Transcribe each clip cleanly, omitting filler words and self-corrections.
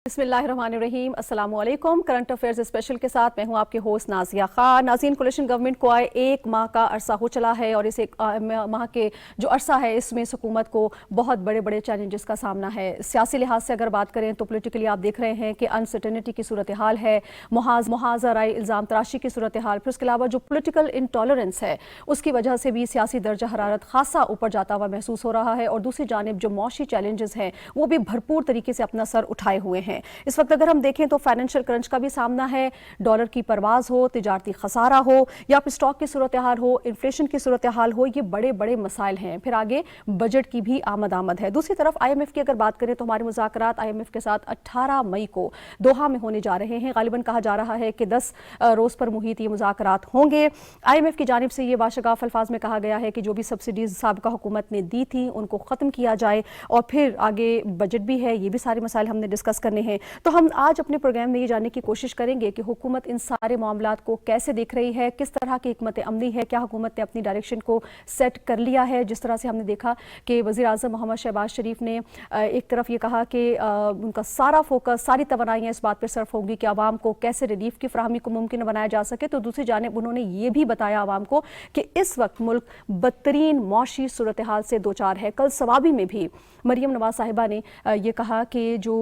बिस्मिल्लाहिर्रहमानिर्रहीम, अस्सलाम वालेकुम। करंट अफेयर्स स्पेशल के साथ मैं हूं आपके होस्ट नाजिया खान। नाज़रीन, कोलिशन गवर्नमेंट को आए 1 माह का अरसा हो चला है और इस 1 माह के जो अरसा है इसमें हुकूमत को बहुत बड़े बड़े चैलेंजेस का सामना है। सियासी लिहाज से अगर बात करें तो पोलिटिकली आप देख रहे हैं कि अनसर्टेनिटी की सूरत हाल है, मुहाजा राय, इल्ज़ाम तराशी की सूरत हाल, फिर उसके अलावा जो पोलिटिकल इंटॉलरेंस है उसकी वजह से भी सियासी दर्जा हरारत खासा ऊपर जाता हुआ महसूस हो रहा है और दूसरी जानिब जो मौशी चैलेंजेस हैं वो भी भरपूर तरीके से अपना सर उठाए हुए हैं। इस वक्त अगर हम देखें तो फाइनेंशियल क्रंच का भी सामना है, डॉलर की परवाज हो, तिजारती खसारा हो या फिर स्टॉक की सूरत हाल हो, इन्फ्लेशन की सूरत हाल हो, ये बड़े बड़े मसाइल हैं। फिर आगे बजट की भी आमद है। दूसरी तरफ IMF की अगर बात करें तो हमारे मुज़ाकरात IMF के साथ 18 मई को दोहा में होने जा रहे हैं। गालिबन कहा जा रहा है कि 10 रोज़ पर मुहित ये मुज़ाकरात होंगे। IMF की जानिब से ये बाशगाफ अल्फाज में कहा गया है कि जो भी सब्सिडीज़ साबिका हुकूमत ने दी थी उनको ख़त्म किया जाए और फिर आगे बजट भी है, ये भी सारे मसाइल हमने डिस्कस करने हैं। तो हम आज अपने प्रोग्राम में ये जानने की कोशिश करेंगे कि हुकूमत इन सारे मामलात को कैसे देख रही है, किस तरह की हिकमत अमली है, क्या हुकूमत ने अपनी डायरेक्शन को सेट कर लिया है। जिस तरह से हमने देखा कि वज़ीर आज़म मोहम्मद शहबाज शरीफ ने एक तरफ ये कहा कि उनका सारा फोकस, सारी तवनाइयाँ इस बात पर सर्फ होंगी कि आवाम को कैसे रिलीफ की फराहमी को मुमकिन बनाया जा सके, तो दूसरी जानिब उन्होंने ये भी बताया आवाम को कि इस वक्त मुल्क बदतरीन मौशी सूरत हाल से दो चार है। कल सवाबी में भी मरियम नवाज साहिबा ने ये कहा कि जो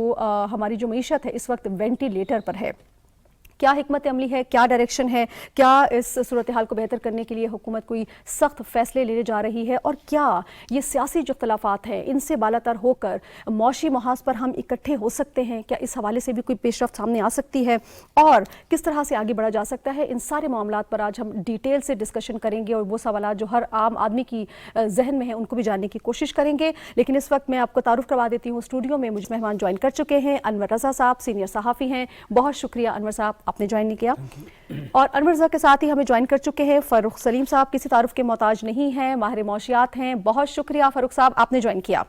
हमारी जो मईशत है इस वक्त वेंटिलेटर पर है। क्या हिकमत अमली है, क्या डायरेक्शन है, क्या इस सूरत हाल को बेहतर करने के लिए हुकूमत कोई सख्त फैसले लेने जा रही है और क्या ये सियासी जो इख्तलाफात हैं इनसे बालातर होकर मौशी महाज पर हम इकट्ठे हो सकते हैं, क्या इस हवाले से भी कोई पेशरफ्त सामने आ सकती है और किस तरह से आगे बढ़ा जा सकता है। इन सारे मामलात पर आज हम डिटेल से डिस्कशन करेंगे और वो सवाल जो हर आम आदमी की जहन में है उनको भी जानने की कोशिश करेंगे। लेकिन इस वक्त मैं आपको तारुफ करवा देती हूँ, स्टूडियो में मुझ मेहमान ज्वाइन कर चुके हैं। अनवर रज़ा साहब सीनियर सहाफ़ी हैं, बहुत शुक्रिया अनवर साहब आपने ज्वाइन नहीं किया। और अनवर रज़ा के साथ ही हमें ज्वाइन कर चुके हैं फ़ारूक सलीम साहब, किसी तारुफ के मोहताज नहीं हैं, माहिर मौशियात हैं। बहुत शुक्रिया फ़ारूक साहब आपने ज्वाइन किया।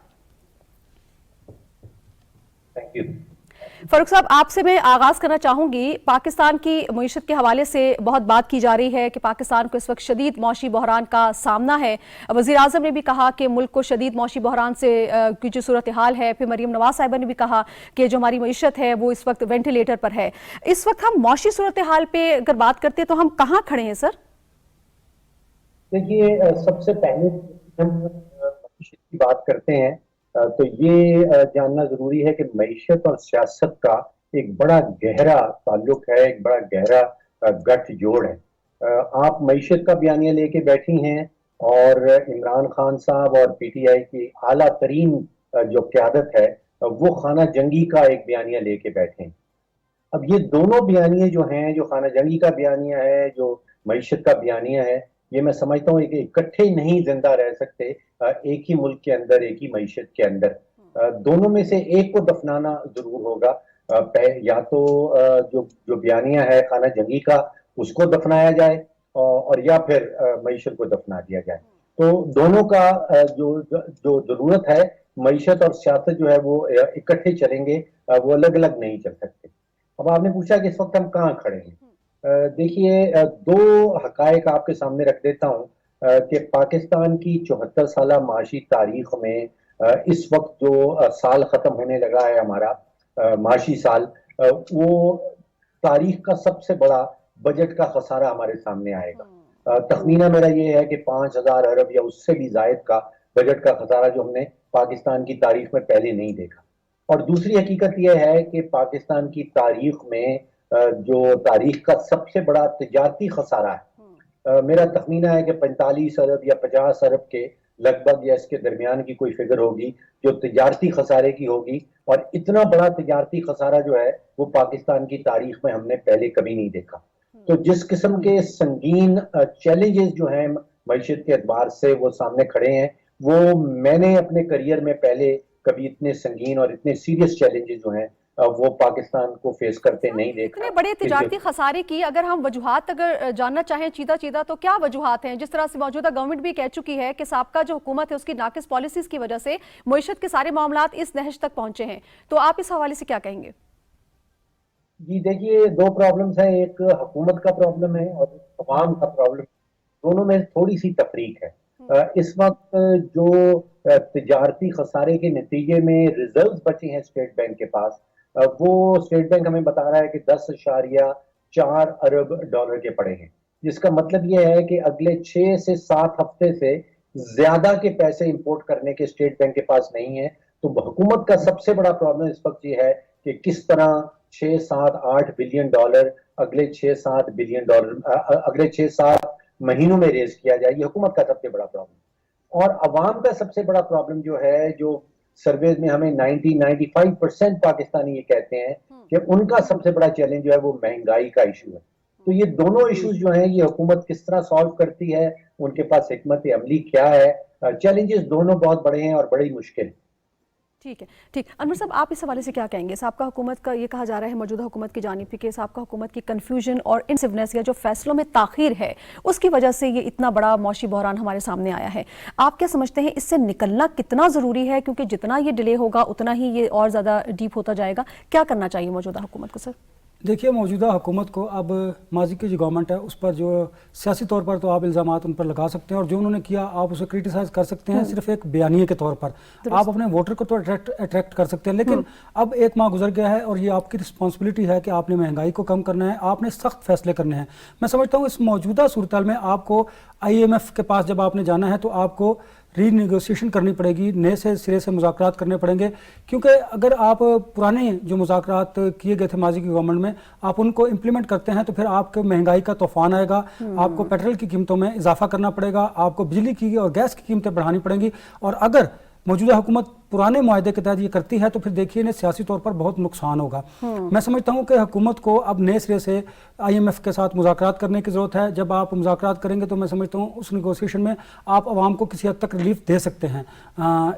Thank you. फ़ारूक साहब आपसे मैं आगाज़ करना चाहूँगी, पाकिस्तान की मईशत के हवाले से बहुत बात की जा रही है कि पाकिस्तान को इस वक्त शदीद मौशी बहरान का सामना है। वज़ीर आज़म ने भी कहा कि मुल्क को शदीद मौशी बहरान से की जो सूरत हाल है, फिर मरियम नवाज साहिबा ने भी कहा कि जो हमारी मईशत है वो इस वक्त वेंटिलेटर पर है। इस वक्त हम मौशी सूरत हाल पे अगर बात करते हैं तो हम कहाँ खड़े हैं सर? देखिए, सबसे पहले हम मईशत की बात करते हैं तो ये जानना जरूरी है कि मईशत और सियासत का एक बड़ा गहरा ताल्लुक है, एक बड़ा गहरा गठजोड़ है। आप मईशत का बयानिया लेके बैठी हैं और इमरान खान साहब और PTI की आला तरीन जो क़यादत है वो खाना जंगी का एक बयानिया लेके बैठे हैं। अब ये दोनों बयानिए जो हैं, जो खाना जंगी का बयानिया है, जो मईशत का बयानिया है, ये मैं समझता हूँ कि इकट्ठे नहीं जिंदा रह सकते एक ही मुल्क के अंदर, एक ही मईशत के अंदर। दोनों में से एक को दफनाना जरूर होगा। या तो जो जो बयानिया है खाना जंगी का उसको दफनाया जाए और या फिर मईशत को दफना दिया जाए। तो दोनों का जो जो जरूरत है, मईशत और सियासत जो है वो इकट्ठे चलेंगे, वो अलग अलग नहीं चल सकते। अब आपने पूछा कि इस वक्त हम कहाँ खड़े हैं। देखिए, दो हकायक आपके सामने रख देता हूँ कि पाकिस्तान की 74 साला माशी तारीख में इस वक्त जो साल खत्म होने लगा है हमारा माशी साल, वो तारीख का सबसे बड़ा बजट का खसारा हमारे सामने आएगा। तखमीना मेरा ये है कि 5,000 अरब या उससे भी जायद का बजट का खसारा जो हमने पाकिस्तान की तारीख में पहले नहीं देखा। और दूसरी हकीकत यह है कि पाकिस्तान की तारीख में जो तारीख का सबसे बड़ा तिजारती खसारा है, मेरा तखमीना है कि 45 अरब या 50 अरब के लगभग या इसके दरमियान की कोई फिगर होगी जो तिजारती खसारे की होगी। और इतना बड़ा तिजारती खसारा जो है वो पाकिस्तान की तारीख में हमने पहले कभी नहीं देखा। तो जिस किस्म के संगीन चैलेंजेस जो हैं मईशत के एतबार से वो सामने खड़े हैं, वो मैंने अपने करियर में पहले कभी इतने संगीन और इतने सीरियस चैलेंजेस जो हैं वो पाकिस्तान को फेस करते नहीं देखा। इतने बड़े तिजारती खसारे की अगर हम वजूहात अगर जानना चाहें चीदा चीदा तो क्या वजूहात हैं? जिस तरह से मौजूदा गवर्नमेंट भी कह चुकी है कि साबका जो हुकूमत है उसकी नाकिस पॉलिसीज की वजह से मईशत के सारे मामलात इस नहज तक पहुंचे हैं, तो आप इस हवाले से क्या कहेंगे? जी देखिए, दो प्रॉब्लम्स हैं, एक हुकूमत का प्रॉब्लम है और अवाम का प्रॉब्लम। दोनों में थोड़ी सी तफरीक है। इस वक्त जो तिजारती खसारे के नतीजे में रिजर्व्स बचे हैं स्टेट बैंक के पास, وہ اسٹیٹ بینک ہمیں بتا رہا ہے کہ 10.4 ارب ڈالر کے پڑے ہیں، جس کا مطلب یہ ہے کہ اگلے 6 سے 7 ہفتے سے زیادہ کے پیسے امپورٹ کرنے کے اسٹیٹ بینک کے پاس نہیں ہے۔ تو حکومت کا سب سے بڑا پرابلم اس وقت یہ ہے کہ کس طرح 6-7-8 بلین ڈالر اگلے 6-7 مہینوں میں ریز کیا جائے۔ یہ حکومت کا سب سے بڑا پرابلم، اور عوام کا سب سے بڑا پرابلم جو ہے، جو سرویز میں ہمیں 90-95% پاکستانی یہ کہتے ہیں کہ ان کا سب سے بڑا چیلنج جو ہے وہ مہنگائی کا ایشو ہے۔ تو یہ دونوں ایشوز جو ہیں، یہ حکومت کس طرح سالو کرتی ہے، ان کے پاس حکمت عملی کیا ہے؟ چیلنجز دونوں بہت بڑے ہیں اور بڑی مشکل ہیں۔ ٹھیک ہے، ٹھیک۔ انور صاحب، آپ اس حوالے سے کیا کہیں گے؟ سابقہ حکومت کا یہ کہا جا رہا ہے، موجودہ حکومت کی جانب سے، کہ سابقہ حکومت کی کنفیوژن اور انسیونیس یا جو فیصلوں میں تاخیر ہے، اس کی وجہ سے یہ اتنا بڑا معاشی بحران ہمارے سامنے آیا ہے۔ آپ کیا سمجھتے ہیں اس سے نکلنا کتنا ضروری ہے؟ کیونکہ جتنا یہ ڈیلے ہوگا اتنا ہی یہ اور زیادہ ڈیپ ہوتا جائے گا۔ کیا کرنا چاہیے موجودہ حکومت کو سر؟ دیکھیے، موجودہ حکومت کو اب ماضی کی جو گورنمنٹ ہے اس پر جو سیاسی طور پر تو آپ الزامات ان پر لگا سکتے ہیں، اور جو انہوں نے کیا آپ اسے کریٹیسائز کر سکتے ہیں صرف ایک بیانیے کے طور پر۔ آپ اپنے ووٹر کو تو اٹریکٹ کر سکتے ہیں، لیکن اب 1 ماہ گزر گیا ہے اور یہ آپ کی رسپانسبلٹی ہے کہ آپ نے مہنگائی کو کم کرنا ہے، آپ نے سخت فیصلے کرنے ہیں۔ میں سمجھتا ہوں اس موجودہ صورتحال میں آپ کو IMF کے پاس جب آپ نے جانا ہے تو آپ کو ری نیگوسیشن کرنی پڑے گی، نئے سے سرے سے مذاکرات کرنے پڑیں گے، کیونکہ اگر آپ پرانے جو مذاکرات کیے گئے تھے ماضی کی گورنمنٹ میں، آپ ان کو امپلیمنٹ کرتے ہیں تو پھر آپ کو مہنگائی کا طوفان آئے گا، آپ کو پیٹرول کی قیمتوں میں اضافہ کرنا پڑے گا، آپ کو بجلی کی اور گیس کی قیمتیں بڑھانی پڑیں گی، اور اگر موجودہ حکومت پرانے معاہدے کے تحت یہ کرتی ہے تو پھر دیکھیے انہیں سیاسی طور پر بہت نقصان ہوگا۔ میں سمجھتا ہوں کہ حکومت کو اب نئے سرے سے IMF کے ساتھ مذاکرات کرنے کی ضرورت ہے۔ جب آپ مذاکرات کریں گے تو میں سمجھتا ہوں اس نیگوسیشن میں آپ عوام کو کسی حد تک ریلیف دے سکتے ہیں۔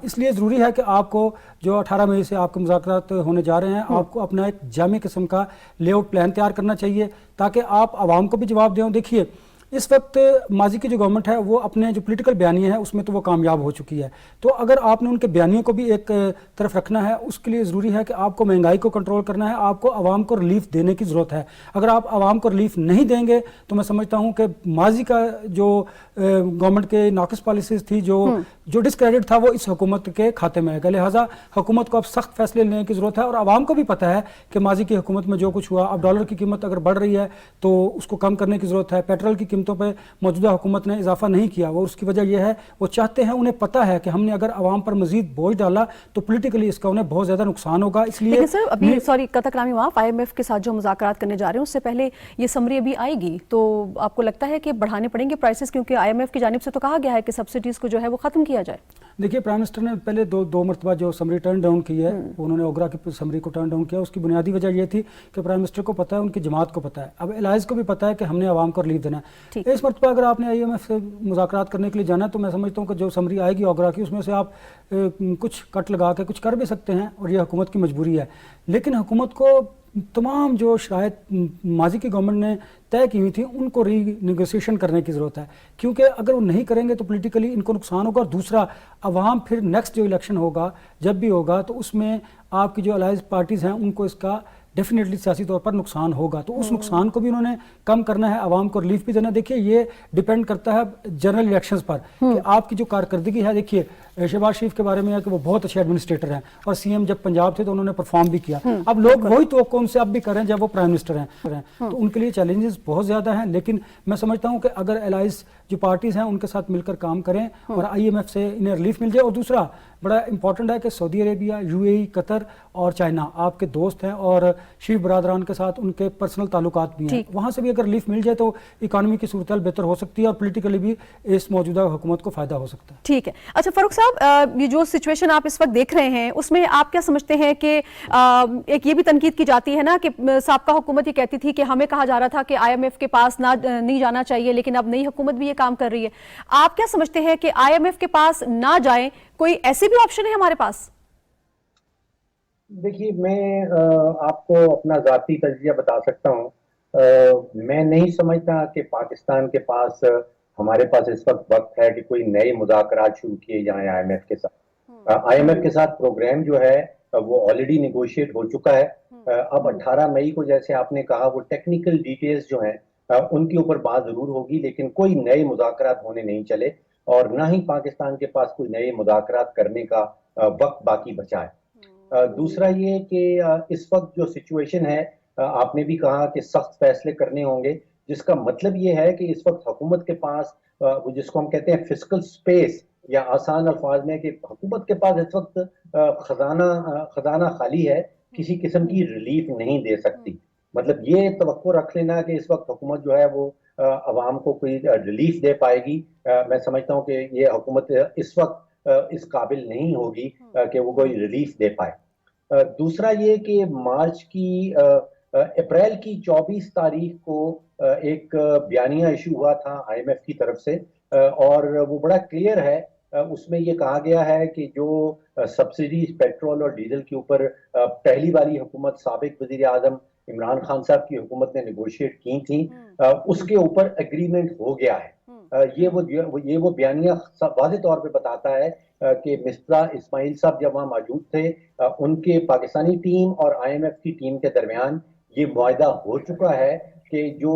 اس لیے ضروری ہے کہ آپ کو جو 18 مئی سے آپ کے مذاکرات ہونے جا رہے ہیں، آپ کو اپنا ایک جامع قسم کا لے آؤٹ پلان تیار کرنا چاہیے تاکہ آپ عوام کو بھی جواب دیں۔ دیکھیے، اس وقت ماضی کی جو گورنمنٹ ہے وہ اپنے جو پولیٹیکل بیانیے ہیں اس میں تو وہ کامیاب ہو چکی ہے، تو اگر آپ نے ان کے بیانیوں کو بھی ایک طرف رکھنا ہے، اس کے لیے ضروری ہے کہ آپ کو مہنگائی کو کنٹرول کرنا ہے، آپ کو عوام کو ریلیف دینے کی ضرورت ہے۔ اگر آپ عوام کو ریلیف نہیں دیں گے تو میں سمجھتا ہوں کہ ماضی کا جو گورنمنٹ کے ناقص پالیسیز تھی، جو ڈسکریڈٹ تھا، وہ اس حکومت کے کھاتے میں آئے گا۔ لہٰذا حکومت کو اب سخت فیصلے لینے کی ضرورت ہے، اور عوام کو بھی پتہ ہے کہ ماضی کی حکومت میں جو کچھ ہوا، اب ڈالر کی قیمت اگر بڑھ رہی ہے تو اس کو کم کرنے کی ضرورت ہے۔ پیٹرول کی قیمتوں پہ موجودہ حکومت نے اضافہ نہیں کیا، وہ اس کی وجہ یہ ہے وہ چاہتے ہیں، انہیں پتہ ہے کہ ہم نے اگر عوام پر مزید بوجھ ڈالا تو پولیٹیکلی اس کا انہیں بہت زیادہ نقصان ہوگا۔ اس لیے لیکن سر ابھی سوری قطع کلامی معاف، IMF کے ساتھ جو مذاکرات کرنے جا رہے ہیں اس سے پہلے یہ سمری ابھی آئے گی، تو آپ کو لگتا ہے کہ بڑھانے پڑیں گے پرائسز؟ کیونکہ IMF کی جانب سے تو کہا گیا ہے کہ سبسڈیز کو جو ہے وہ ختم کیا جائے۔ دیکھیے، پرائم منسٹر نے پہلے دو مرتبہ جو سمری ٹرن ڈاؤن کی ہے، انہوں نے اوگرا کی سمری کو ٹرن ڈاؤن کیا۔ اس کی بنیادی وجہ یہ تھی کہ پرائم منسٹر کو پتہ ہے، ان کی جماعت کو پتہ ہے، اب الائز کو بھی پتہ ہے کہ ہم نے عوام کو ریلیف دینا ہے۔ اس مرتبہ اگر آپ نے IMF سے مذاکرات کرنے کے لیے جانا ہے تو میں سمجھتا ہوں کہ جو سمری آئے گی اوگرا کی، اس میں سے آپ کچھ کٹ لگا کے کچھ کر بھی سکتے ہیں، اور یہ حکومت کی مجبوری ہے۔ لیکن حکومت کو تمام جو شرائط ماضی کی گورنمنٹ نے طے کی ہوئی تھی ان کو ری نیگوسیشن کرنے کی ضرورت ہے، کیونکہ اگر وہ نہیں کریں گے تو پولیٹیکلی ان کو نقصان ہوگا، اور دوسرا عوام پھر نیکسٹ جو الیکشن ہوگا جب بھی ہوگا تو اس میں آپ کی جو الائز پارٹیز ہیں ان کو اس کا ڈیفینیٹلی سیاسی طور پر نقصان ہوگا، تو اس نقصان کو بھی انہوں نے کم کرنا ہے، عوام کو ریلیف بھی دینا ہے۔ دیکھیے، یہ ڈیپینڈ کرتا ہے جنرل الیکشنز پر کہ آپ کی جو کارکردگی ہے۔ دیکھیے، شہباز شریف کے بارے میں ہے کہ وہ بہت اچھے ایڈمنسٹریٹر ہیں، اور CM جب پنجاب تھے تو انہوں نے پرفارم بھی کیا، اب لوگ وہی توقع ان سے اب بھی کر رہے ہیں جب وہ پرائم منسٹر ہیں، تو ان کے لیے چیلنجز بہت زیادہ ہیں۔ لیکن میں سمجھتا ہوں کہ اگر الائز جو پارٹیز ہیں ان کے ساتھ مل کر کام کریں اور IMF سے انہیں ریلیف مل جائے، اور دوسرا بڑا امپورٹنٹ ہے کہ سعودی عربیہ، UAE، قطر اور چائنا آپ کے دوست ہیں، اور شیف برادران کے ساتھ ان کے پرسنل تعلقات بھی ہیں، وہاں سے بھی اگر ریلیف مل جائے تو اکانومی کی صورتحال بہتر ہو سکتی ہے، اور پولیٹیکلی بھی اس موجودہ حکومت کو فائدہ ہو سکتا ہے۔ ٹھیک ہے، اچھا فاروق صاحب، یہ جو سچویشن آپ اس وقت دیکھ رہے ہیں اس میں آپ کیا سمجھتے ہیں کہ ایک یہ بھی تنقید کی جاتی ہے نا کہ سابقہ حکومت یہ کہتی تھی کہ ہمیں کہا جا رہا تھا کہ IMF کے پاس نہیں جانا چاہیے، لیکن اب نئی حکومت بھی یہ کام کر رہی ہے، آپ کیا سمجھتے ہیں کہ IMF کے پاس نہ جائیں، کوئی ایسی بھی آپشن ہے ہمارے پاس؟ دیکھیے، میں آپ کو اپنا ذاتی تجزیہ بتا سکتا ہوں۔ میں نہیں سمجھتا کہ پاکستان کے پاس، ہمارے پاس اس وقت ہے کہ کوئی نئے مذاکرات شروع کیے جائیں IMF کے ساتھ۔ IMF کے ساتھ پروگرام جو ہے وہ آلریڈی نیگوشیٹ ہو چکا ہے۔ اب 18 مئی کو جیسے آپ نے کہا، وہ ٹیکنیکل ڈیٹیلز جو ہیں ان کے اوپر بات ضرور ہوگی، لیکن کوئی نئے مذاکرات ہونے نہیں چلے، اور نہ ہی پاکستان کے پاس کوئی نئے مذاکرات کرنے کا وقت باقی بچا ہے۔ दूसरा ये कि इस वक्त जो सिचुएशन है, आपने भी कहा कि सख्त फैसले करने होंगे, जिसका मतलब ये है कि इस वक्त हुकूमत के पास वो जिसको हम कहते हैं फिस्कल स्पेस, या आसान अल्फाज में कि हुकूमत के पास इस वक्त खजाना खाली है, किसी किस्म की रिलीफ नहीं दे सकती। मतलब ये तवक्को रख लेना कि इस वक्त हुकूमत जो है वो अवाम को कोई रिलीफ दे पाएगी, मैं समझता हूँ कि ये हुकूमत इस वक्त इस काबिल नहीं होगी कि वो कोई रिलीफ दे पाए। दूसरा ये कि मार्च की अप्रैल की 24 तारीख को एक बयानिया इशू हुआ था IMF की तरफ से, और वो बड़ा क्लियर है। उसमें ये कहा गया है कि जो सब्सिडीज पेट्रोल और डीजल के ऊपर पहली वाली हुकूमत साबिक वजीर आजम इमरान खान साहब की हुकूमत ने निगोशिएट की थी, उसके ऊपर एग्रीमेंट हो गया है। ये वो बयानिया वाज़ेह तौर पे बताता है कि मिस्टर इस्माइल साहब जब वहाँ मौजूद थे, उनके पाकिस्तानी टीम और IMF की टीम के दरमियान ये मुआहदा हो चुका है कि जो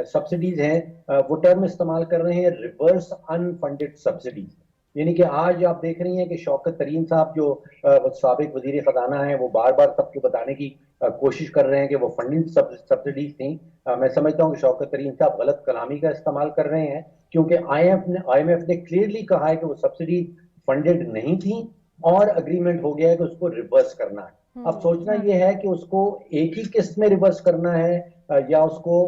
सब्सिडीज हैं वो टर्म इस्तेमाल कर रहे हैं रिवर्स अनफंडेड सब्सिडीज। यानी कि आज आप देख रही हैं कि शौकत तरीन साहब जो साबिक वजीर खजाना है, वो बार बार सबको बताने की कोशिश कर रहे हैं कि वो फंडिंग सब्सिडीज थी। मैं समझता हूँ कि शौकत तरीन साहब गलत कलामी का इस्तेमाल कर रहे हैं, क्योंकि IMF ने क्लियरली कहा है कि वो सब्सिडी फंडेड नहीं थी और अग्रीमेंट हो गया है कि उसको रिवर्स करना है। अब सोचना ये है कि उसको एक ही किस्त में रिवर्स करना है या उसको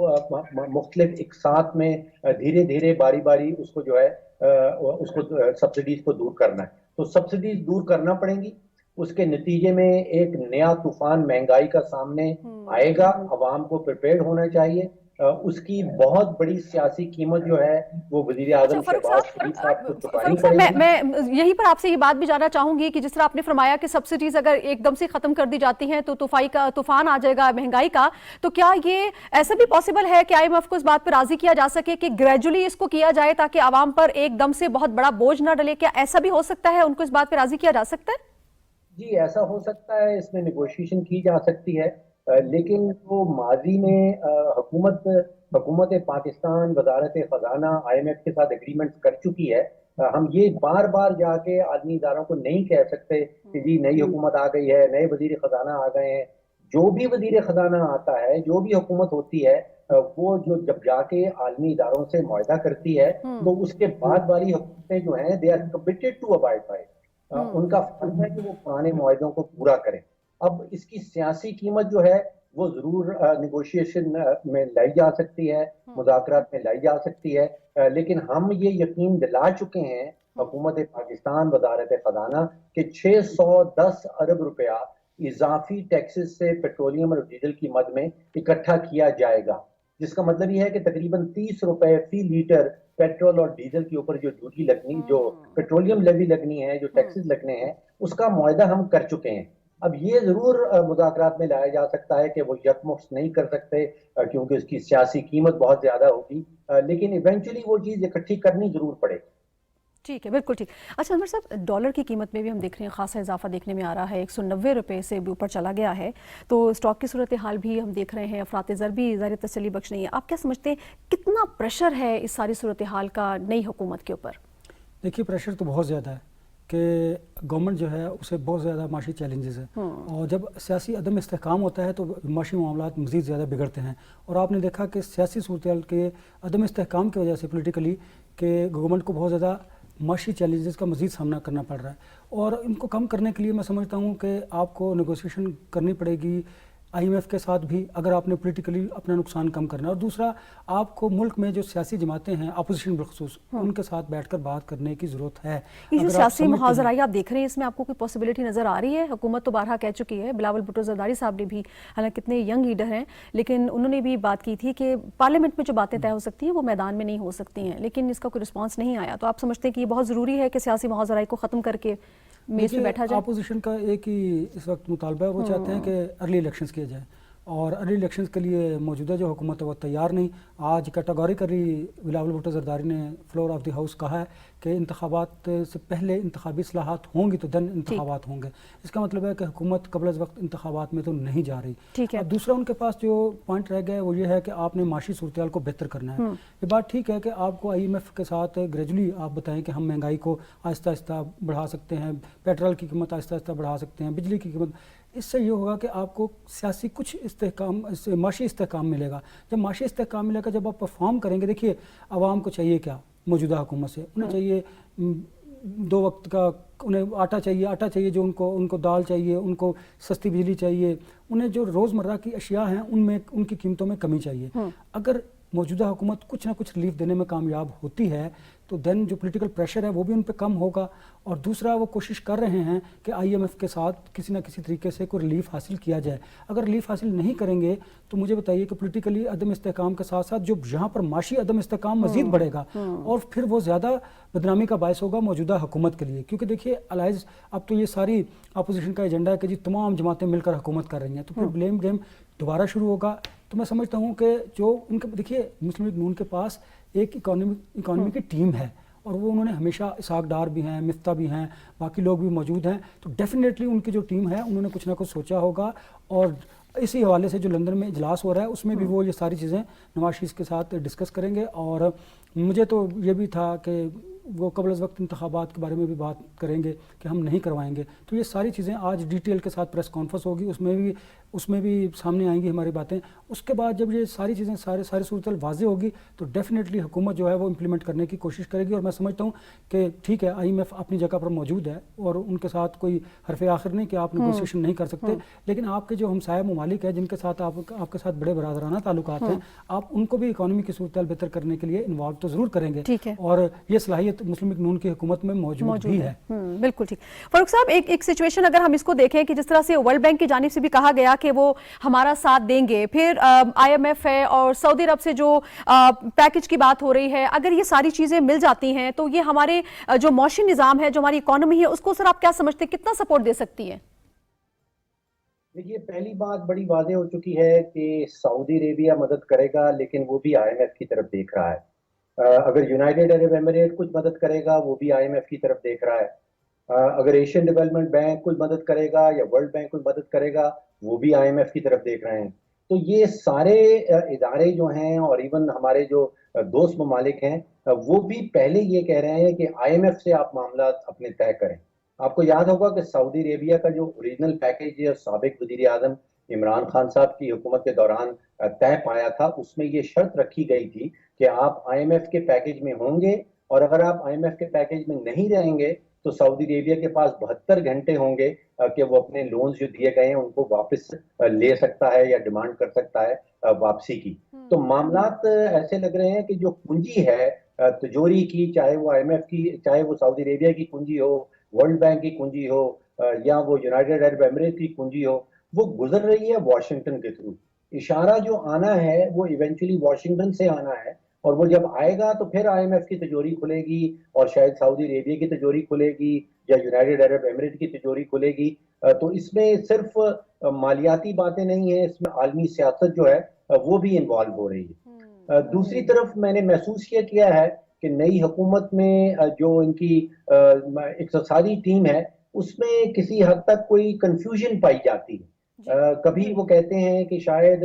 मुख्तलिफ एक साथ में धीरे धीरे बारी बारी उसको जो है उसको सब्सिडीज को दूर करना है। तो सब्सिडीज दूर करना पड़ेंगी, उसके नतीजे में एक नया तूफान महंगाई का सामने आएगा, अवाम को प्रिपेयर्ड होना चाहिए। उसकी बहुत बड़ी सियासी कीमत जो है वो वजीर आजम शहबाज शरीफ साहब को चुकानी पड़ेगी। मैं यहीं पर आपसे ये बात भी जानना चाहूंगी कि जिस तरह आपने फरमाया कि सब्सिडीज अगर एकदम से खत्म कर दी जाती हैं तो तूफान आ जाएगा महंगाई का, तो क्या ये ऐसा भी पॉसिबल है कि IMF को इस बात पर राजी किया जा सके कि ग्रेजुअली इसको किया जाए ताकि आवाम पर एकदम से बहुत बड़ा बोझ ना डले? क्या ऐसा भी हो सकता है, उनको इस बात पर राजी किया जा सकता है? जी, ऐसा हो सकता है, इसमें निगोशिएशन की जा सकती है, लेकिन जो माजी में हुकूमत पाकिस्तान वजारत खजाना IMF के साथ एग्रीमेंट कर चुकी है, हम ये बार बार जाके आदमी इदारों को नहीं कह सकते कि जी नई हुकूमत आ गई है, नए वजीर खजाना आ गए हैं। जो भी वजीर खजाना आता है, जो भी हुकूमत होती है, वो जो जब जाके आलमी इदारों से मुआहदा करती है तो उसके बाद वाली हुकूमतें जो हैं they are committed to abide by, उनका फर्ज है कि वो पुराने मुआहदों को पूरा करें। अब इसकी सियासी कीमत जो है वो जरूर निगोशिएशन में लाई जा सकती है, मुज़ाकरात में लाई जा सकती है, लेकिन हम ये यकीन दिला चुके हैं हुकूमत पाकिस्तान वजारत खजाना कि 610 अरब रुपया इजाफी टैक्सेस से पेट्रोलियम और डीजल की मद में इकट्ठा किया जाएगा, जिसका मतलब ये है कि तकरीबन 30 रुपए फी लीटर पेट्रोल और डीजल के ऊपर जो ड्यूटी लगनी, जो पेट्रोलियम लेवी लगनी है, जो टैक्सेस लगने हैं, उसका मुआहदा हम कर चुके हैं। अब ये जरूर मुज़ाकरात में लाया जा सकता है कि वो यकमुश्त नहीं कर सकते क्योंकि उसकी सियासी कीमत बहुत ज्यादा होगी, लेकिन इवेंचुअली वो चीज इकट्ठी करनी जरूर पड़ेगी। ठीक है, बिल्कुल ठीक। अच्छा अनवर साहब, डॉलर की कीमत में भी हम देख रहे हैं खासा इजाफा देखने में आ रहा है, 190 रुपये से भी ऊपर चला गया है, तो स्टॉक की सूरत हाल भी हम देख रहे हैं, अफरात ज़र भी ज़ाहिर तसल्ली बख्श नहीं है। आप क्या समझते हैं कितना प्रेशर है इस सारी सूरत हाल का नई हुकूमत के ऊपर? देखिए, प्रेशर तो बहुत ज़्यादा है कि गवर्नमेंट जो है उसे बहुत ज़्यादा माशी चैलेंजेस है, और जब सियासी अदम इस्तेहकाम होता है तो माशी मामलात मज़ीद ज़्यादा बिगड़ते हैं। और आपने देखा कि सियासी सूरत के अदम इस्तेहकाम की वजह से पोलिटिकली कि गवर्नमेंट को बहुत ज़्यादा माशी चैलेंजेस का मज़ीद सामना करना पड़ रहा है, और इनको कम करने के लिए मैं समझता हूँ कि आपको नेगोशिएशन करनी पड़ेगी IMF के साथ भी, अगर आपने पोलिटिकली अपना नुकसान कम करना है। और दूसरा, आपको मुल्क में जो सियासी जमातें हैं अपोजिशन बिलखुसूस, उनके साथ बैठकर बात करने की ज़रूरत है। ये जो सियासी मुहाज़राई आप देख रहे हैं, इसमें आपको कोई पॉसिबिलिटी नज़र आ रही है? हुकूमत तो बारहा कह चुकी है, बिलावल भुट्टो ज़रदारी साहब ने भी, हालांकि कितने यंग लीडर हैं, लेकिन उन्होंने भी बात की थी कि पार्लियामेंट में जो बातें तय हो सकती हैं वो मैदान में नहीं हो सकती हैं, लेकिन इसका कोई रिस्पॉन्स नहीं आया। तो आप समझते हैं कि ये बहुत ज़रूरी है कि सियासी मुहाज़राई को ख़त्म करके मेज़ पे बैठा जाए? अपोजिशन का एक ही इस वक्त मुतालबा है, वो चाहते हैं कि अर्ली इलेक्शंस किए जाए, اور ارلی الیکشنز کے لیے موجودہ جو حکومت ہے وہ تیار نہیں. آج کیٹاگوریکلی بلاول بھٹو زرداری نے فلور آف دی ہاؤس کہا ہے کہ انتخابات سے پہلے انتخابی اصلاحات ہوں گی تو دن انتخابات ہوں گے. اس کا مطلب ہے کہ حکومت قبل از وقت انتخابات میں تو نہیں جا رہی. اب دوسرا ان کے پاس جو پوائنٹ رہ گیا ہے وہ یہ ہے کہ آپ نے معاشی صورتحال کو بہتر کرنا ہے. یہ بات ٹھیک ہے کہ آپ کو IMF کے ساتھ گریجولی آپ بتائیں کہ ہم مہنگائی کو آہستہ آہستہ بڑھا سکتے ہیں, پیٹرول کی قیمت آہستہ آہستہ بڑھا سکتے ہیں, بجلی کی قیمت. اس سے یہ ہوگا کہ آپ کو سیاسی کچھ استحکام, معاشی استحکام ملے گا. جب معاشی استحکام ملے گا, جب آپ پرفارم کریں گے, دیکھیے عوام کو چاہیے کیا موجودہ حکومت سے, انہیں چاہیے 2 وقت کا, انہیں آٹا چاہیے جو ان کو دال چاہیے, ان کو سستی بجلی چاہیے, انہیں جو روزمرہ کی اشیاء ہیں ان کی قیمتوں میں کمی چاہیے. اگر موجودہ حکومت کچھ نہ کچھ ریلیف دینے میں کامیاب ہوتی ہے تو دین جو پولیٹیکل پریشر ہے وہ بھی ان پہ کم ہوگا. اور دوسرا وہ کوشش کر رہے ہیں کہ IMF کے ساتھ کسی نہ کسی طریقے سے کوئی ریلیف حاصل کیا جائے. اگر ریلیف حاصل نہیں کریں گے تو مجھے بتائیے کہ پولیٹیکلی عدم استحکام کے ساتھ ساتھ جو یہاں پر معاشی عدم استحکام مزید بڑھے گا اور پھر وہ زیادہ بدنامی کا باعث ہوگا موجودہ حکومت کے لیے. کیونکہ دیکھیے الائز اب تو یہ ساری اپوزیشن کا ایجنڈا ہے کہ جی تمام جماعتیں مل کر حکومت کر رہی ہیں, تو پھر بلیم گیم دوبارہ شروع ہوگا. تو میں سمجھتا ہوں کہ جو ان کے دیکھیے مسلم لیگ نون کے پاس ایک اکانومی کی ٹیم ہے اور وہ انہوں نے ہمیشہ اسحاق ڈار بھی ہیں, مفتہ بھی ہیں, باقی لوگ بھی موجود ہیں, تو ڈیفینیٹلی ان کی جو ٹیم ہے انہوں نے کچھ نہ کچھ سوچا ہوگا. اور اسی حوالے سے جو لندن میں اجلاس ہو رہا ہے اس میں بھی وہ یہ ساری چیزیں نواز شریف کے ساتھ ڈسکس کریں گے. اور مجھے تو یہ بھی تھا کہ وہ قبل از وقت انتخابات کے بارے میں بھی بات کریں گے کہ ہم نہیں کروائیں گے. تو یہ ساری چیزیں آج ڈیٹیل کے ساتھ پریس کانفرنس ہوگی, اس میں بھی سامنے آئیں گی ہماری باتیں. اس کے بعد جب یہ ساری چیزیں ساری صورتحال واضح ہوگی تو ڈیفینیٹلی حکومت جو ہے وہ امپلیمنٹ کرنے کی کوشش کرے گی. اور میں سمجھتا ہوں کہ ٹھیک ہے IMF اپنی جگہ پر موجود ہے اور ان کے ساتھ کوئی حرف آخر نہیں کہ آپ نیگوسیشن نہیں کر سکتے, لیکن آپ کے جو ہمسایہ ممالک ہیں جن کے ساتھ آپ کے ساتھ بڑے برادرانہ تعلقات ہیں, آپ ان کو بھی اکانومی کی صورتحال بہتر کرنے کے لیے انوالو تو ضرور کریں گے. اور یہ صلاحیت مسلم لیگ نون کی حکومت میں موجود بھی ہے. بالکل ٹھیک. فاروق صاحب, ایک سچویشن اگر ہم اس کو دیکھیں کہ جس طرح سے ورلڈ بینک کی جانب سے بھی کہا گیا کہ وہ ہمارا ساتھ دیں گے, پھر IMF ہے اور سعودی عرب سے جو پیکج کی بات ہو رہی ہے, اگر یہ ساری چیزیں مل جاتی ہیں تو یہ ہمارے جو معاشی نظام ہے, جو ہماری اکانومی ہے, اس کو سر آپ کیا سمجھتے ہیں کتنا سپورٹ دے سکتی ہے؟ دیکھیے پہلی بات بڑی واضح ہو چکی ہے کہ سعودی عربیہ مدد کرے گا لیکن وہ بھی IMF کی طرف دیکھ رہا ہے. اگر یونائیٹڈ عرب ایمریٹ کچھ مدد کرے گا وہ بھی IMF کی طرف دیکھ رہا ہے. اگر ایشین ڈیولپمنٹ بینک کچھ مدد کرے گا یا ورلڈ بینک کچھ مدد کرے گا وہ بھی IMF کی طرف دیکھ رہے ہیں. تو یہ سارے ادارے جو ہیں اور ایون ہمارے جو دوست ممالک ہیں وہ بھی پہلے یہ کہہ رہے ہیں کہ IMF سے آپ معاملات اپنے طے کریں. آپ کو یاد ہوگا کہ سعودی عربیہ کا جو اوریجنل پیکیج سابق وزیر اعظم عمران خان صاحب کی حکومت کے دوران طے پایا تھا, اس میں یہ شرط رکھی گئی تھی کہ آپ IMF کے پیکیج میں ہوں گے, اور اگر آپ IMF کے پیکیج میں نہیں رہیں گے تو سعودی عربیہ کے پاس 72 گھنٹے ہوں گے کہ وہ اپنے لونز جو دیے گئے ہیں ان کو واپس لے سکتا ہے یا ڈیمانڈ کر سکتا ہے واپسی کی. تو معاملات ایسے لگ رہے ہیں کہ جو پونجی ہے تجوری کی, چاہے وہ IMF کی, چاہے وہ سعودی عربیہ کی پونجی ہو, ورلڈ بینک کی پونجی ہو یا وہ یونائیٹڈ عرب ایمریٹ کی پونجی ہو, وہ گزر رہی ہے واشنگٹن کے تھرو. اشارہ جو آنا ہے وہ ایونچولی واشنگٹن سے آنا ہے, اور وہ جب آئے گا تو پھر IMF کی تجوری کھلے گی اور شاید سعودی عربیہ کی تجوری کھلے گی یا یونائیٹڈ عرب ایمریٹ کی تجوری کھلے گی. تو اس میں صرف مالیاتی باتیں نہیں ہیں, اس میں عالمی سیاست جو ہے وہ بھی انوالو ہو رہی ہے. دوسری طرف میں نے محسوس کیا ہے کہ نئی حکومت میں جو ان کی اقتصادی ٹیم ہے اس میں کسی حد تک کوئی کنفیوژن پائی جاتی ہے. کبھی وہ کہتے ہیں کہ شاید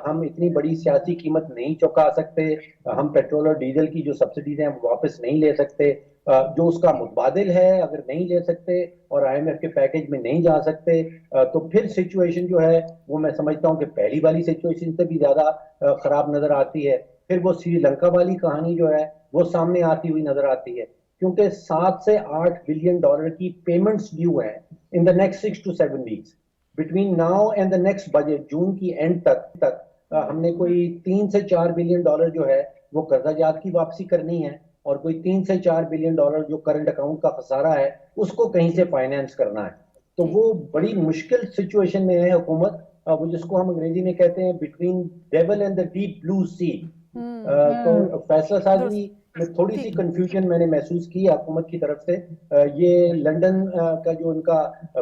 ہم اتنی بڑی سیاسی قیمت نہیں چکا سکتے, ہم پیٹرول اور ڈیزل کی جو سبسڈیز ہیں وہ واپس نہیں لے سکتے, جو اس کا متبادل ہے اگر نہیں لے سکتے اور IMF کے پیکیج میں نہیں جا سکتے تو پھر سچویشن جو ہے وہ میں سمجھتا ہوں کہ پہلی والی سچویشن سے بھی زیادہ خراب نظر آتی ہے. پھر وہ سری لنکا والی کہانی جو ہے وہ سامنے آتی ہوئی نظر آتی ہے, کیونکہ 7 سے 8 بلین ڈالر کی پیمنٹس ڈیو ہیں in the next 6 to 7 weeks. Between now and the next budget June کی اینڈ تک ہم نے کوئی 3 سے 4 بلین ڈالر جو ہے وہ قرضہ جات کی واپسی کرنی ہے, اور کوئی 3 سے 4 بلین ڈالر جو کرنٹ اکاؤنٹ کا خسارہ ہے اس کو کہیں سے فائنینس کرنا ہے. تو وہ بڑی مشکل سچویشن میں ہے حکومت, وہ جس کو ہم انگریزی میں کہتے ہیں between devil and the deep blue sea. تو فیصلہ سازی میں تھوڑی سی کنفیوژن میں نے محسوس کی حکومت کی طرف سے. یہ لندن کا جو ان کا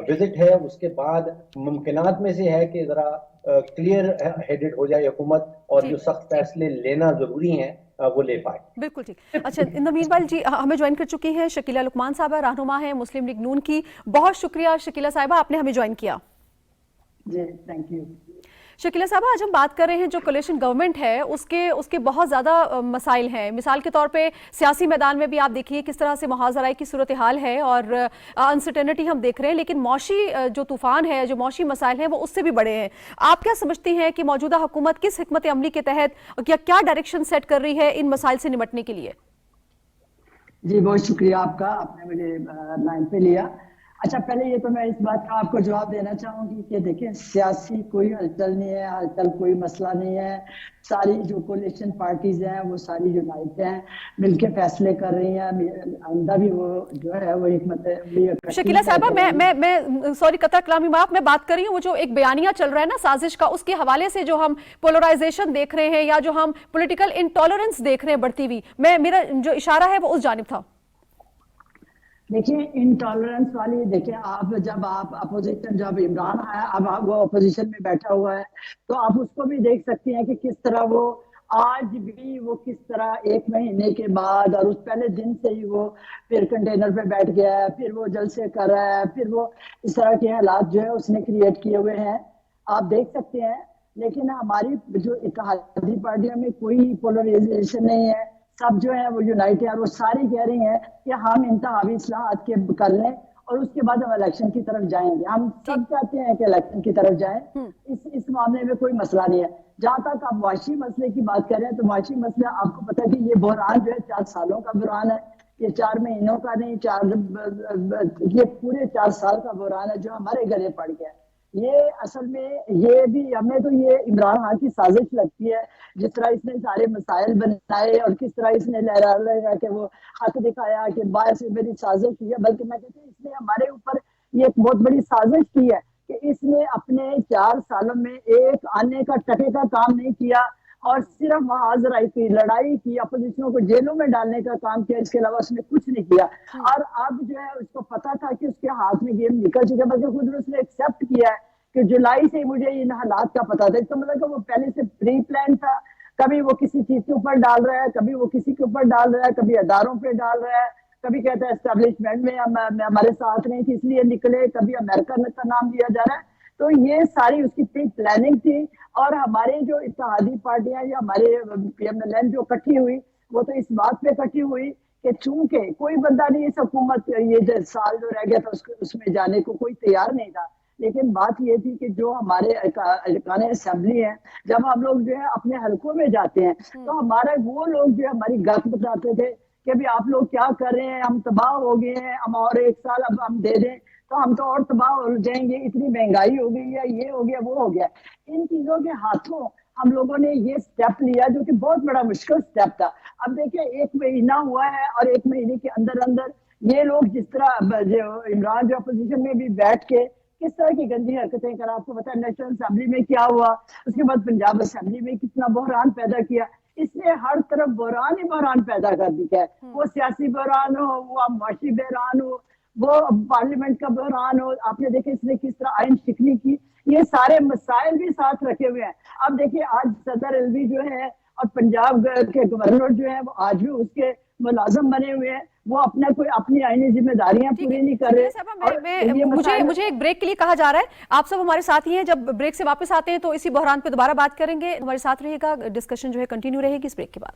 وزٹ ہے اس کے بعد ممکنات میں سے ہے کہ ذرا क्लियर हेडेड हो जाए हुकूमत और जी। जो सख्त फैसले लेना जरूरी हैं वो ले पाए। बिल्कुल ठीक। अच्छा, इन द मीनवाइल जी हमें ज्वाइन कर चुकी हैं शकीला लुकमान साहबा, रहनुमा है मुस्लिम लीग नून की। बहुत शुक्रिया शकीला साहिबा, आपने हमें ज्वाइन किया। जी थैंक यू। शकीला साहबा, आज हम बात कर रहे हैं जो कोलिशन गवर्नमेंट है उसके बहुत ज़्यादा मसाइल हैं। मिसाल के तौर पे सियासी मैदान में भी आप देखिए किस तरह से मुहाज़राई की सूरत हाल है और अनसर्टेनिटी हम देख रहे हैं, लेकिन मौशी जो तूफ़ान है, जो मौशी मसाइल हैं वो उससे भी बड़े हैं। आप क्या समझती हैं कि मौजूदा हुकूमत किस हिकमत अमली के तहत क्या डायरेक्शन सेट कर रही है इन मसाइल से निपटने के लिए? जी बहुत शुक्रिया आपका, आपने मुझे लाइन पे लिया। अच्छा, पहले ये तो मैं इस बात का आपको जवाब देना चाहूंगी कि देखें, सियासी कोई हलचल नहीं है, हलचल कोई मसला नहीं है। सारी जो कोलिशन पार्टीज हैं वो सारी यूनाइट हैं, मिलके फैसले कर रही हैं। आंदा भी वो जो है वो एक शकीला साहबा, मैं सॉरी कतरा कलामी माफ, मैं बात कर रही हूँ वो जो एक बयानिया चल रहा है ना साजिश का, उसके हवाले से जो हम पोलराइजेशन देख रहे हैं या जो हम पॉलिटिकल इंटॉलरेंस देख रहे हैं बढ़ती हुई, मेरा जो इशारा है वो उस जानिब था। देखिए, इंटॉलरेंस वाली, देखिए आप जब आप अपोजिशन, जब इमरान आया, अब आप वो अपोजिशन में बैठा हुआ है, तो आप उसको भी देख सकती हैं कि किस तरह वो आज भी वो किस तरह 1 महीने के बाद और उस पहले दिन से ही वो फिर कंटेनर पे बैठ गया है, फिर वो जलसे कर रहा है, फिर वो इस तरह के हालात जो है उसने क्रिएट किए हुए हैं, आप देख सकते हैं। लेकिन हमारी जो इत्तेहादी पार्टियों में कोई पोलराइजेशन नहीं है, सब जो है वो यूनाइट है और वो सारी कह रही हैं कि हम इंतहावी इस्लाहात के कर लें और उसके बाद हम इलेक्शन की तरफ जाएंगे। हम सब चाहते हैं कि इलेक्शन की तरफ जाएं, इस मामले में कोई मसला नहीं है। जहां तक आप मुआशी मसले की बात कर रहे हैं, तो मुआशी मसला आपको पता है कि ये बहरान जो है 4 सालों का बहरान है, ये 4 महीनों का नहीं, ये पूरे 4 साल का बहरान है जो हमारे गले पड़ गया है। ये असल में ये भी हमें तो ये इमरान खान की साजिश लगती है, जिस तरह इसने सारे मसाइल बनाए और किस तरह इसने लहरा के वो हक दिखाया कि बाहर से मेरी साजिश की है, बल्कि मैं कहती हूँ इसने हमारे ऊपर ये एक बहुत बड़ी साजिश की है कि इसने अपने 4 सालों में एक आने का टके का काम नहीं किया और सिर्फ मुहाज़राई की लड़ाई की, अपोजिशनों को जेलों में डालने का काम किया, इसके अलावा उसने कुछ नहीं किया। और अब जो है उसको पता था कि उसके हाथ में गेम निकल चुका, बल्कि खुद उसने एक्सेप्ट किया है कि जुलाई से मुझे इन हालात का पता था। इसका मतलब कि वो पहले से प्री प्लान था, कभी वो किसी चीज के ऊपर डाल रहा है, कभी वो किसी के ऊपर डाल रहा है, कभी अदारों पे डाल रहा है, कभी कहता है एस्टेब्लिशमेंट में हमारे साथ नहीं थी इसलिए निकले, कभी अमेरिका का नाम लिया जा रहा है। तो ये सारी उसकी प्री प्लानिंग थी। और हमारे जो इत्तेहादी पार्टियां या हमारे PMLN जो इकट्ठी हुई, वो तो इस बात पे इकट्ठी हुई कि चूंकि कोई बंदा नहीं, इस हुकूमत ये साल जो रह गया था उसमें जाने को कोई तैयार नहीं था। लेकिन बात ये थी कि जो हमारे अरकान असेंबली है, जब हम लोग जो है अपने हलकों में जाते हैं, तो हमारा वो लोग जो है हमारी गप बताते थे कि अभी आप लोग क्या कर रहे हैं, हम तबाह हो गए हैं, हम और 1 साल अब हम दे दें तो हम तो और तबाह हो जाएंगे, इतनी महंगाई हो गई है, ये हो गया वो हो गया। इन चीजों के हाथों हम लोगों ने ये स्टेप लिया जो कि बहुत बड़ा मुश्किल स्टेप था। अब देखिए 1 महीना हुआ है और 1 महीने के अंदर अंदर ये लोग जिस तरह जो इमरान जो अपोजिशन में भी बैठ के किस तरह की गंदी हरकतें कर, आपको पता है नेशनल असेंबली में क्या हुआ, उसके बाद पंजाब असेंबली में कितना बहरान पैदा किया। इसने हर तरफ बहरान ही बहरान पैदा कर दिया है, वो सियासी बहरान हो, वो माशी बहरान हो, वो पार्लियामेंट का बहरान हो। आपने देखे इसने किस तरह आइन शिकनी की, ये सारे मसाइल भी साथ रखे हुए हैं। अब देखिए आज सदर एलवी जो है और पंजाब के गवर्नर जो है वो आज भी उसके मुलाजम बने हुए हैं, वो अपना कोई अपनी आईनी जिम्मेदारियां पूरी नहीं कर रहे। मुझे एक ब्रेक के लिए कहा जा रहा है, आप सब हमारे साथ ही हैं, जब ब्रेक से वापस आते हैं तो इसी बहरान पे दोबारा बात करेंगे। हमारे साथ रहिएगा, डिस्कशन जो है कंटिन्यू रहेगी इस ब्रेक के बाद।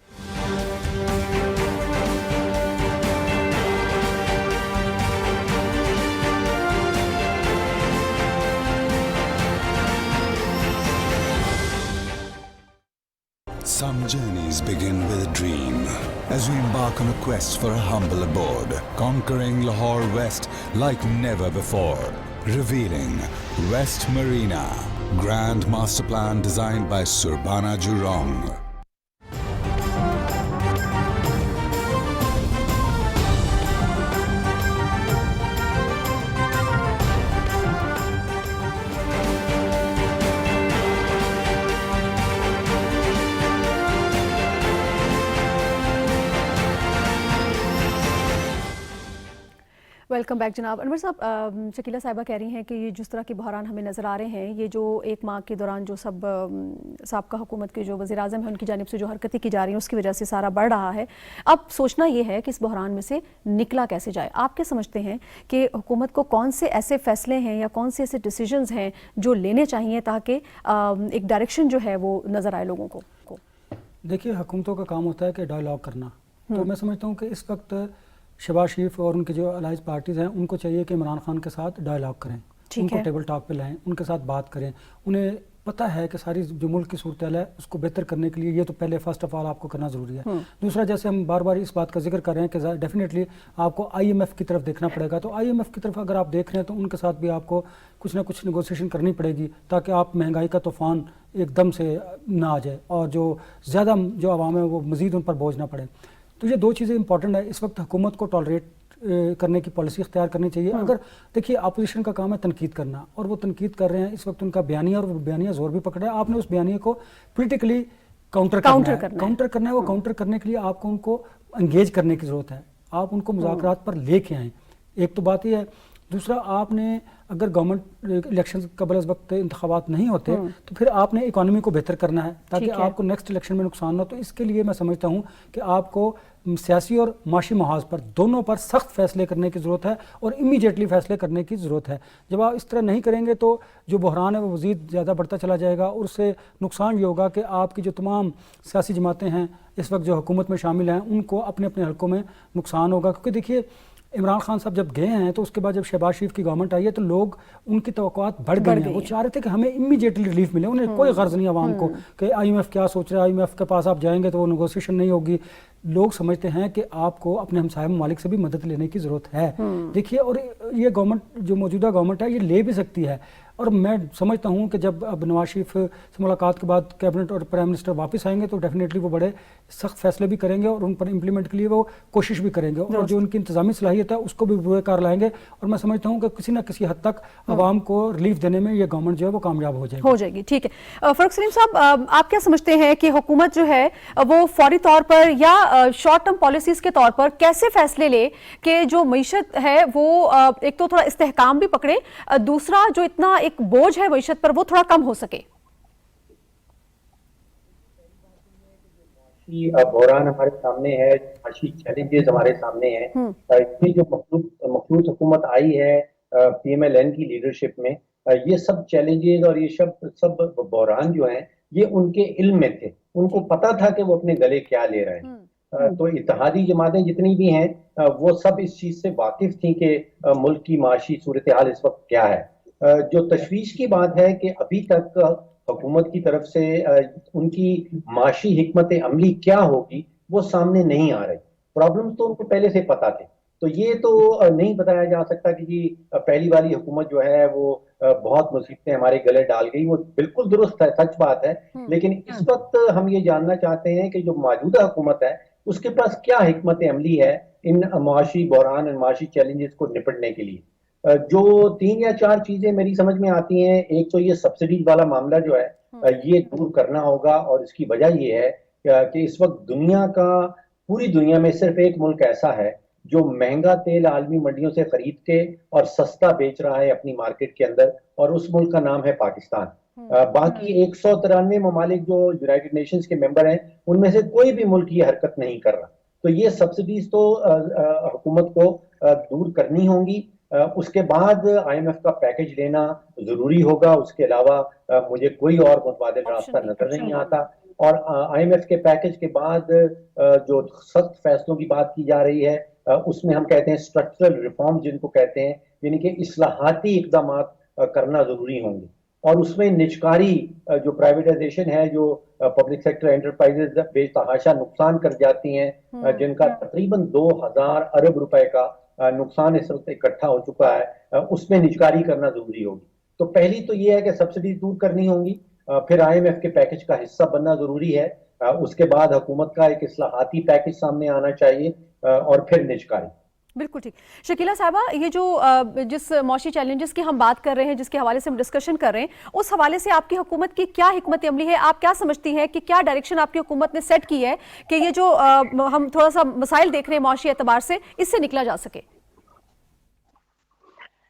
Some journeys begin with a dream as we embark on a quest for a humble abode, conquering Lahore West like never before. Revealing West Marina, grand master plan designed by Surbana Jurong. Welcome back जनाब। अनवर साहब, शकीला साहिबा कह रही हैं कि ये जिस तरह के बहरान हमें नज़र आ रहे हैं, ये जो एक माह के दौरान जो साबका हुकूमत के जो वज़ीर-ए-आज़म हैं उनकी जानिब से जो हरकतें की जा रही हैं उसकी वजह से सारा बढ़ रहा है। अब सोचना ये है कि इस बहरान में से निकला कैसे जाए। आप क्या समझते हैं कि हुकूमत को कौन से ऐसे फैसले हैं या कौन से ऐसे डिसीजंस हैं जो लेने चाहिए ताकि एक डायरेक्शन जो है वो नज़र आए लोगों को? देखिए, हुकूमतों का काम होता है कि डायलॉग करना। तो मैं समझता हूँ कि इस वक्त शहबाज शरीफ और उनके जो अलाइज पार्टीज़ हैं उनको चाहिए कि इमरान खान के साथ डायलॉग करें, उनको टेबल टॉक पे लाएं, उनके साथ बात करें। उन्हें पता है कि सारी जो मुल्क की सूरत है उसको बेहतर करने के लिए ये तो पहले फर्स्ट ऑफ ऑल आपको करना ज़रूरी है। दूसरा, जैसे हम बार बार इस बात का जिक्र कर रहे हैं कि डेफिनेटली आपको IMF की तरफ देखना पड़ेगा। तो IMF की तरफ अगर आप देख रहे हैं तो उनके साथ भी आपको कुछ ना कुछ नेगोशिएशन करनी पड़ेगी ताकि आप महंगाई का तूफ़ान एकदम से ना आ जाए और जो ज़्यादा जो आवाम है वो मज़ीद उन पर बोझ ना पड़े। तो ये दो चीज़ें इंपॉर्टेंट है। इस वक्त हुकूमत को टॉलरेट करने की पॉलिसी इख्तियार करनी चाहिए। अगर देखिए, अपोजिशन का काम है तनकीद करना और वो तनकीद कर रहे हैं इस वक्त उनका बयानिया, और वो बयानिया जोर भी पकड़ा है। आपने उस बयानिया को पोलिटिकली काउंटर करना है। वो काउंटर करने के लिए आपको उनको एंगेज करने की ज़रूरत है। आप उनको मुज़ाकरात पर लेके आएँ, एक तो बात ये है। दूसरा, आपने अगर गवर्नमेंट इलेक्शन कबल इस वक्त इंतखाबात नहीं होते तो फिर आपने इकॉनमी को बेहतर करना है ताकि आपको नेक्स्ट इलेक्शन में नुकसान ना हो। तो इसके लिए मैं समझता हूँ कि आपको सियासी और माशी महाज पर दोनों पर सख्त फैसले करने की ज़रूरत है और इमीडिएटली फैसले करने की ज़रूरत है। जब आप इस तरह नहीं करेंगे तो जो बहरान है वो मज़ीद ज़्यादा बढ़ता चला जाएगा और उससे नुकसान ये होगा कि आपकी जो तमाम सियासी जमातें हैं इस वक्त जो हुकूमत में शामिल हैं उनको अपने अपने हलकों में नुकसान होगा। क्योंकि देखिए, इमरान खान साहब जब गए हैं तो उसके बाद जब शहबाज शरीफ की गवर्नमेंट आई है तो लोग उनकी तवक्कुआत बढ़ गई हैं। वो चाह रहे थे कि हमें इमीडिएटली रिलीफ मिले। उन्हें कोई गर्ज नहीं आवाम को कि IMF क्या सोच रहा है, IMF के पास आप जाएंगे तो वो नेगोशिएशन नहीं होगी। लोग समझते हैं कि आपको अपने हमसाया ममालिक से भी मदद लेने की ज़रूरत है। देखिए, और ये गवर्नमेंट जो मौजूदा गवर्नमेंट है ये ले भी सकती है। और मैं समझता हूँ कि जब अब नवाज शरीफ से मुलाकात के बाद कैबिनेट और प्राइम मिनिस्टर वापस आएंगे तो डेफिनेटली वो बड़े सख्त फैसले भी करेंगे और उन पर इम्प्लीमेंट के लिए वो कोशिश भी करेंगे और जो उनकी इंतजामी सलाहियत है उसको भी बुरे कार लाएंगे। और मैं समझता हूँ कि किसी न किसी हद तक आवाम को रिलीफ देने में ये गवर्नमेंट जो है वो कामयाब हो जाएगी। ठीक है। फरूख सलीम साहब, आप क्या समझते हैं कि हुकूमत जो है वो फौरी तौर पर या शॉर्ट टर्म पॉलिसीज के तौर पर कैसे फैसले ले कि जो मईशत है वो एक तो थोड़ा इस्तेहकाम भी पकड़े, दूसरा जो इतना एक बोझ है मईशत पर वो थोड़ा कम हो सके? बहरान हमारे सामने है, चैलेंजेस हमारे सामने हैं। ये जो मखलूत हुकूमत आई है PMLN की लीडरशिप में, ये सब चैलेंजेस और ये सब बहरान जो हैं ये उनके इल्म में थे। उनको पता था कि वो अपने गले क्या ले रहे हैं। तो इत्तेहादी जमातें जितनी भी हैं वो सब इस चीज से वाकिफ थी कि मुल्क की माशी सूरत हाल इस वक्त क्या है। जो तशवीश की बात है कि अभी तक हुकूमत की तरफ से उनकी माशी हिकमत अमली क्या होगी वो सामने नहीं आ रही। प्रॉब्लम्स तो उनको पहले से पता थे। तो ये तो नहीं बताया जा सकता कि जी पहली वाली हुकूमत जो है वो बहुत मुसीबतें हमारे गले डाल गई। वो बिल्कुल दुरुस्त है, सच बात है। लेकिन इस वक्त हम ये जानना चाहते हैं कि जो मौजूदा हुकूमत है उसके पास क्या हिकमत अमली है इन माशी बहरान और माशी चैलेंजेस को निपटने के लिए। जो 3 या 4 चीजें मेरी समझ में आती हैं, एक तो ये सब्सिडीज वाला मामला जो है ये दूर करना होगा। और इसकी वजह ये है कि इस वक्त पूरी दुनिया में सिर्फ एक मुल्क ऐसा है जो महंगा तेल आलमी मंडियों से खरीद के और सस्ता बेच रहा है अपनी मार्केट के अंदर, और उस मुल्क का नाम है पाकिस्तान। बाकी 193 ममालिक जो यूनाइटेड नेशंस के मेंबर हैं उनमें से कोई भी मुल्क ये हरकत नहीं कर रहा। तो ये सब्सिडीज तो हुकूमत को दूर करनी होंगी। उसके बाद IMF का पैकेज लेना जरूरी होगा। उसके अलावा मुझे कोई और मुतबादिल रास्ता नजर नहीं आता। और IMF के पैकेज के बाद जो सख्त फैसलों की बात की जा रही है उसमें हम कहते हैं स्ट्रक्चरल रिफॉर्म जिनको कहते हैं, यानी कि इस्लाहाती इकदाम करना जरूरी होंगे। और उसमें निजकारी जो प्राइवेटाइजेशन है, जो पब्लिक सेक्टर एंटरप्राइजेज बेतहाशा नुकसान कर जाती हैं, जिनका तकरीबन 2000 अरब रुपए का नुकसान इस वक्त इकट्ठा हो चुका है, उसमें निजकारी करना जरूरी होगी। तो पहली तो ये है कि सब्सिडी दूर करनी होंगी, फिर IMF के पैकेज का हिस्सा बनना जरूरी है, उसके बाद हुकूमत का एक इस्लाहाती पैकेज सामने आना चाहिए और फिर निजकारी। बिल्कुल ठीक। शकीला साहिबा, ये जो जिस मौशी चैलेंजेस की हम बात कर रहे हैं, जिसके हवाले से हम डिस्कशन कर रहे हैं, उस हवाले से आपकी हुकूमत की क्या हिकमत अमली है? आप क्या समझती हैं कि क्या डायरेक्शन आपकी हुकूमत ने सेट की है कि ये जो हम थोड़ा सा मसाइल देख रहे हैं मौशी एतबार से, इससे निकला जा सके?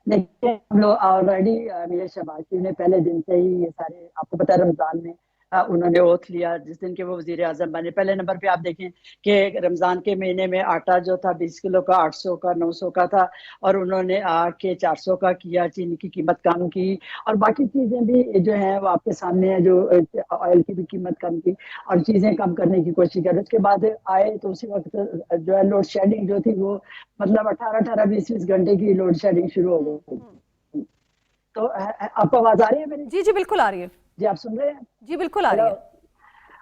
देखिए हम लोग ऑलरेडी मेरे शहबाज ने पहले दिन से ही ये सारे, आपको पता है रमजान में उन्होंने ओथ लिया जिस दिन के वो वजीर आजम बने। पहले नंबर पे आप देखें कि रमजान के महीने में आटा जो था 20 किलो का 800 का 900 का था, और उन्होंने आके 400 का किया, चीनी की कीमत कम की, और बाकी चीजें भी जो है वो आपके सामने है, जो ऑयल की भी कीमत कम की और चीजें कम करने की कोशिश कर। उसके बाद आए तो उसी वक्त जो है लोड शेडिंग जो थी वो मतलब 18-18 20-20 घंटे की लोड शेडिंग शुरू हो गई। तो आपको आवाज आ रही है मेरी? जी जी बिल्कुल आ रही है। जी आप सुन रहे हैं? जी बिल्कुल आ रही है।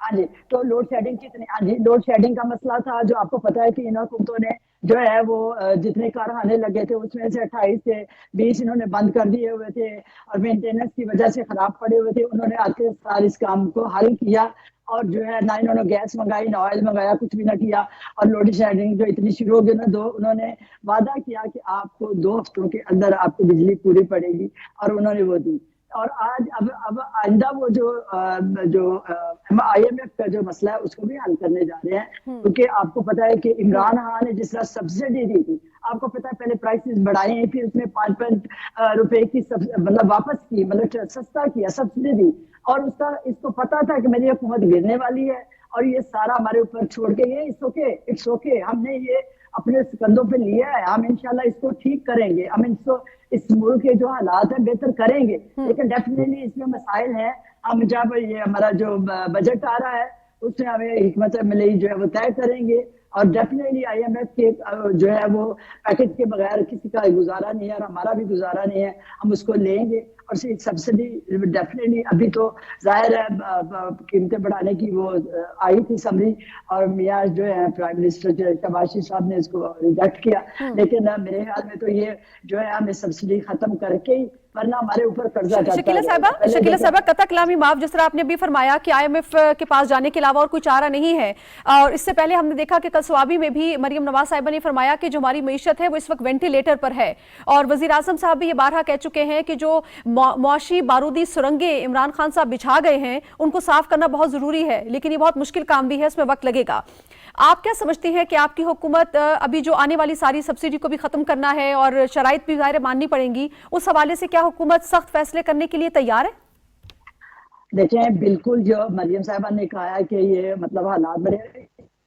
हाँ जी, तो लोड शेडिंग कितनी, हाँ जी लोड शेडिंग का मसला था, जो आपको पता है कि इन हुकूमतों ने जो है वो जितने कारखाने लगे थे उसमें से 28 से 20 इन्होंने बंद कर दिए हुए थे और मेंटेनेंस की वजह से खराब पड़े हुए थे। उन्होंने आके सार इस काम को हल किया और जो है ना इन्होंने गैस मंगाई ना ऑयल मंगाया, कुछ भी ना किया, और लोड शेडिंग जो इतनी शुरू हो गई ना, उन्होंने वादा किया कि आपको 2 हफ्तों के अंदर आपको बिजली पूरी पड़ेगी, और उन्होंने वो दी। और आज अब आइंदा वो जो IMF का जो मसला है उसको भी हल करने जा रहे हैं, क्योंकि आपको पता है कि इमरान खान ने जिस तरह सब्सिडी दी थी, आपको पता है पहले प्राइसेस बढ़ाए हैं, फिर उसने 5 रुपए की मतलब वापस की, मतलब सस्ता किया, सब्सिडी दी, और उसका इसको पता था कि मेरी हुकूमत गिरने वाली है और ये सारा हमारे ऊपर छोड़ के ये इट्स ओके हमने ये अपने कंधों पे लिया है, हम इंशाल्लाह इसको ठीक करेंगे, हम इसको इस मुल्क के जो हालात है बेहतर करेंगे। लेकिन डेफिनेटली इसमें मसाइल हैं। हम जब ये हमारा जो बजट आ रहा है उसमें हमें हिकमत मिली जो है वो तय करेंगे, और डेफिनेटली IMF के जो है वो पैकेज के बगैर किसी का गुजारा नहीं है और हमारा भी गुजारा नहीं है, हम उसको लेंगे। और सब्सिडी डेफिनेटली अभी तो जाहिर है कीमतें बढ़ाने की वो आई थी समरी, और मियाँ जो है प्राइम मिनिस्टर शहबाज शरीफ साहब ने इसको रिजेक्ट किया, लेकिन मेरे ख्याल में तो ये जो है हमें सब्सिडी खत्म करके ही, वरना हमारे ऊपर कर्जा शकीला साहिबा कतई कलामी माफ, जिस तरह आपने अभी फरमाया कि IMF के पास जाने के अलावा और कोई चारा नहीं है, और इससे पहले हमने देखा कि कल स्वाबी में भी मरियम नवाज साहिबा ने फरमाया कि जो हमारी मईशत है वो इस वक्त वेंटिलेटर पर है, और वजीर आजम साहब भी ये बारहा कह चुके हैं कि जो मुआशी बारूदी सुरंगे इमरान खान साहब बिछा गए हैं उनको साफ करना बहुत जरूरी है, लेकिन ये बहुत मुश्किल काम भी है, इसमें वक्त लगेगा। आप क्या समझती हैं कि आपकी हुकूमत अभी जो आने वाली सारी सब्सिडी को भी खत्म करना है और शराइत भी ज़ाहिर माननी पड़ेंगी, उस हवाले से क्या हुकूमत सख्त फैसले करने के लिए तैयार है? देखें बिल्कुल जो मरियम साहिबा ने कहा है कि ये मतलब हालात बड़े,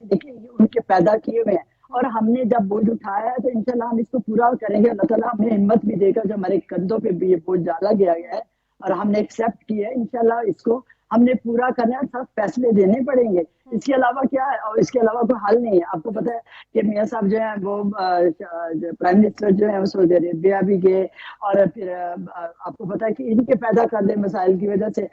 देखिए ये उनके पैदा किए हुए हैं, और हमने जब बोझ उठाया है तो इंशाल्लाह हम इसको पूरा करेंगे। अल्लाह ताला हमें हिम्मत भी देगा, जो हमारे कंधों पे भी ये बोझ डाला गया है और हमने एक्सेप्ट किया है, इंशाल्लाह इसको हमने पूरा करना है, सब फैसले देने पड़ेंगे। इसके अलावा क्या है, और इसके अलावा कोई हल नहीं है। आपको पता है कि मियाँ साहब जो है वो प्राइम मिनिस्टर जो है वो सऊदी अरेबिया भी गए, और फिर आपको पता है कि इनके पैदा कर दे मसाइल की वजह से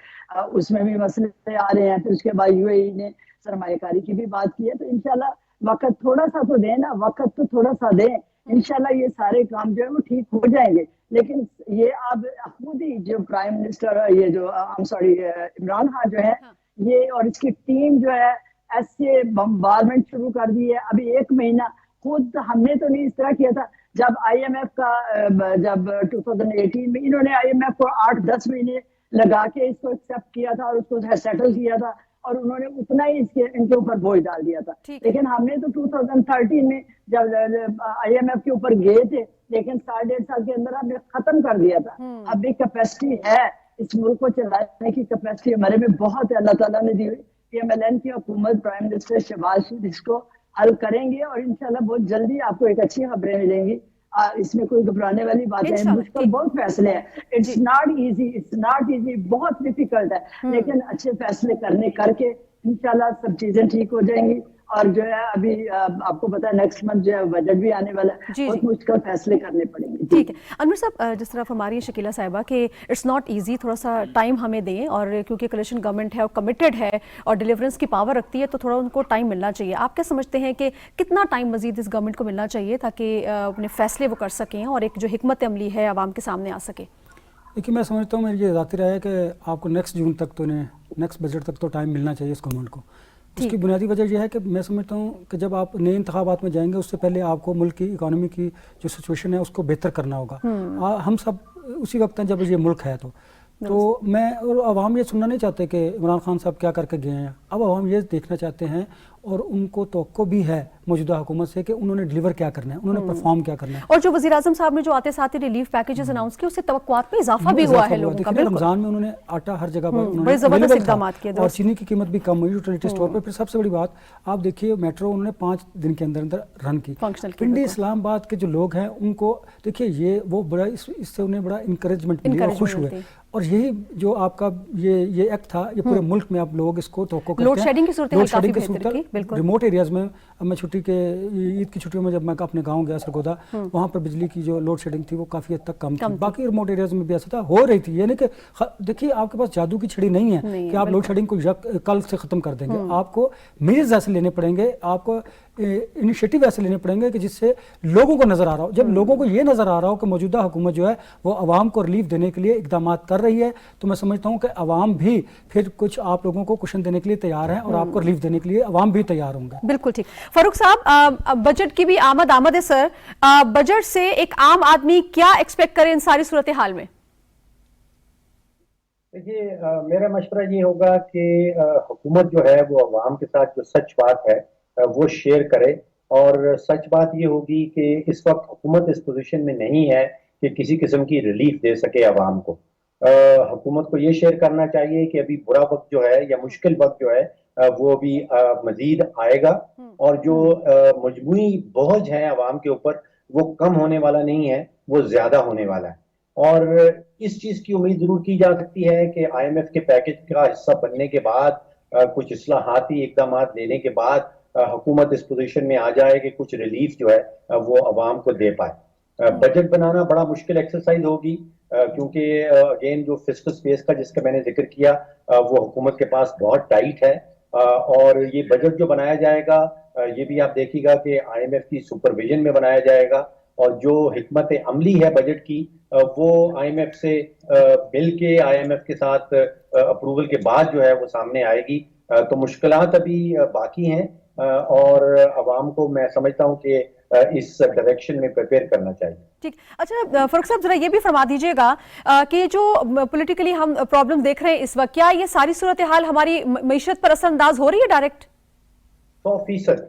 उसमें भी मसले आ रहे हैं। फिर उसके बाद UAE ने सरमायाकारी की भी बात की है, तो इंशाल्लाह वक्त थोड़ा सा तो दें ना, वक्त तो थोड़ा सा दें, इंशाल्लाह ये सारे काम जो है वो ठीक हो जाएंगे। लेकिन ये अब खुद ही जो प्राइम मिनिस्टर ये जो इमरान खान जो है ये और इसकी टीम जो है ऐसे बम्बारमेंट शुरू कर दी है। अभी 1 महीना खुद हमने तो नहीं इस तरह किया था, जब IMF का जब 2018 में इन्होंने IMF को 8-10 महीने लगा के इसको एक्सेप्ट किया था और उसको सेटल किया था, और उन्होंने उतना ही इनके ऊपर बोझ डाल दिया था। लेकिन हमने तो 2013 में जब IMF के ऊपर गए थे, लेकिन 1.5 साल के अंदर हमने खत्म कर दिया था। अभी कैपेसिटी है, इस मुल्क को चलाने की कैपेसिटी हमारे में बहुत है, अल्लाह ताला ने दी हुई। PMLN की हुकूमत प्राइम मिनिस्टर शहबाज शरीफ इसको हल करेंगे, और इंशाल्लाह बहुत जल्दी आपको एक अच्छी खबरें मिलेंगी। इसमें कोई घबराने वाली बात है, मुश्किल बहुत फैसले हैं, इट्स नॉट इजी, बहुत डिफिकल्ट है, लेकिन अच्छे फैसले करके इंशाल्लाह सब चीजें ठीक हो जाएंगी। और जो है अभी आपको पता है नेक्स्ट मंथ जो है बजट भी आने वाला है, बहुत मुश्किल फैसले करने पड़ेंगे। ठीक है अनवर साहब, जिस तरह हमारी है शकीला साहिबा कि इट्स नॉट इजी, थोड़ा सा टाइम हमें दें, और क्योंकि कोलिशन गवर्नमेंट है और कमिटेड है और डिलीवरेंस की पावर रखती है, तो थोड़ा उनको टाइम मिलना चाहिए। आप क्या समझते हैं कि कितना टाइम मजीद इस गवर्नमेंट को मिलना चाहिए ताकि अपने फैसले वो कर सकें और एक जो हिकमत अमली है आवाम के सामने आ सके? देखिए मैं समझता हूँ, मेरी ये ज़ाती राय है कि आपको नेक्स्ट जून तक तो नेक्स्ट बजट तक तो टाइम मिलना चाहिए इस गवर्नमेंट को। उसकी बुनियादी वजह यह है कि मैं समझता हूँ कि जब आप नए इंतखाबात में जाएंगे उससे पहले आपको मुल्क की इकानमी की जो सिचुएशन है उसको बेहतर करना होगा। हम सब उसी वक्त हैं जब ये मुल्क है, तो मैं और आवाम ये सुनना नहीं चाहते कि इमरान खान साहब क्या करके गए हैं। अब आवाम ये देखना चाहते हैं اور ان کو توقع بھی ہے موجودہ حکومت سے کہ انہوں نے ڈلیور کیا کرنا ہے, انہوں نے پرفارم کیا کرنا ہے. اور جو وزیر اعظم صاحب نے جو آتے ساتھ ریلیف پیکیجز اناؤنس کیے, اس سے توقعات میں اضافہ بھی ہوا ہے لوگوں کا. رمضان میں انہوں نے آٹا ہر جگہ پر بڑے زبردست اقدامات کیے, اور چینی کی قیمت بھی کم ہوئی یوٹیلیٹی اسٹور پر. پھر سب سے بڑی بات آپ دیکھیے میٹرو انہوں نے 5 دن کے اندر رن کی. پنڈی اسلام آباد کے جو لوگ ہیں ان کو دیکھیے یہ وہ بڑا اس سے انہیں بڑا انکریجمنٹ ملی اور خوش ہوئے. اور یہی جو آپ کا یہ ایکٹ تھا, یہ پورے ملک میں آپ لوگ اس کو توقع کرتے ہیں. لوڈ شیڈنگ کی صورتحال کافی بہتر کی, بالکل. ریموٹ ایریاز میں میں چھٹی کے عید کی چھٹیوں میں جب میں اپنے گاؤں گیا سرگودا, وہاں پر بجلی کی جو لوڈ شیڈنگ تھی وہ کافی حد تک کم تھی. باقی ریموٹ ایریاز میں بھی ایسا تھا, ہو رہی تھی. یعنی کہ دیکھیے آپ کے پاس جادو کی چھڑی نہیں ہے کہ آپ لوڈ شیڈنگ کو کل سے ختم کر دیں گے. آپ کو میجرز ایسے لینے پڑیں گے, آپ کو انیشیٹو ایسے لینے پڑیں گے کہ جس سے لوگوں کو نظر آ رہا ہو. جب لوگوں کو یہ نظر آ رہا ہو کہ موجودہ حکومت جو ہے وہ عوام کو ریلیف دینے کے لیے اقدامات کر رہی ہے, تو میں سمجھتا ہوں کہ عوام بھی پھر کچھ آپ لوگوں کو کوشن دینے کے لیے تیار ہیں, اور آپ کو ریلیف دینے کے لیے عوام بھی تیار ہوں گے. بالکل ٹھیک. فاروق صاحب, بجٹ کی بھی آمد ہے سر, بجٹ سے ایک عام آدمی کیا ایکسپیکٹ کرے ان ساری صورتحال میں؟ دیکھیے میرا مشورہ یہ ہوگا کہ حکومت جو ہے وہ عوام کے ساتھ جو سچ بات ہے وہ شیئر کرے. اور سچ بات یہ ہوگی کہ اس وقت حکومت اس پوزیشن میں نہیں ہے کہ کسی قسم کی ریلیف دے سکے عوام کو. حکومت کو یہ شیئر کرنا چاہیے کہ ابھی برا وقت جو ہے یا مشکل وقت جو ہے وہ ابھی مزید آئے گا, اور جو مجموعی بوجھ ہے عوام کے اوپر وہ کم ہونے والا نہیں ہے, وہ زیادہ ہونے والا ہے. اور اس چیز کی امید ضرور کی جا سکتی ہے کہ آئی ایم ایف کے پیکج کا حصہ بننے کے بعد, کچھ اصلاحاتی اقدامات لینے کے بعد حکومت اس پوزیشن میں آ جائے کہ کچھ ریلیف جو ہے وہ عوام کو دے پائے. بجٹ بنانا بڑا مشکل ایکسرسائز ہوگی, کیونکہ اگین جو فسکل سپیس کا جس کا میں نے ذکر کیا وہ حکومت کے پاس بہت ٹائٹ ہے. اور یہ بجٹ جو بنایا جائے گا یہ بھی آپ دیکھیے گا کہ آئی ایم ایف کی سپرویژن میں بنایا جائے گا, اور جو حکمت عملی ہے بجٹ کی وہ آئی ایم ایف سے مل کے آئی ایم ایف کے ساتھ اپروول کے بعد جو ہے وہ سامنے آئے گی. تو مشکلات ابھی باقی ہیں, اور عوام کو میں سمجھتا ہوں کہ اس ڈائریکشن میں پریپیئر کرنا چاہیے. ٹھیک. اچھا فاروق صاحب, ذرا یہ بھی فرما دیجیے گا کہ جو پولیٹیکلی ہم پرابلم دیکھ رہے ہیں اس وقت, کیا یہ ساری صورتحال ہماری معیشت پر اثر انداز ہو رہی ہے ڈائریکٹ؟ 100%.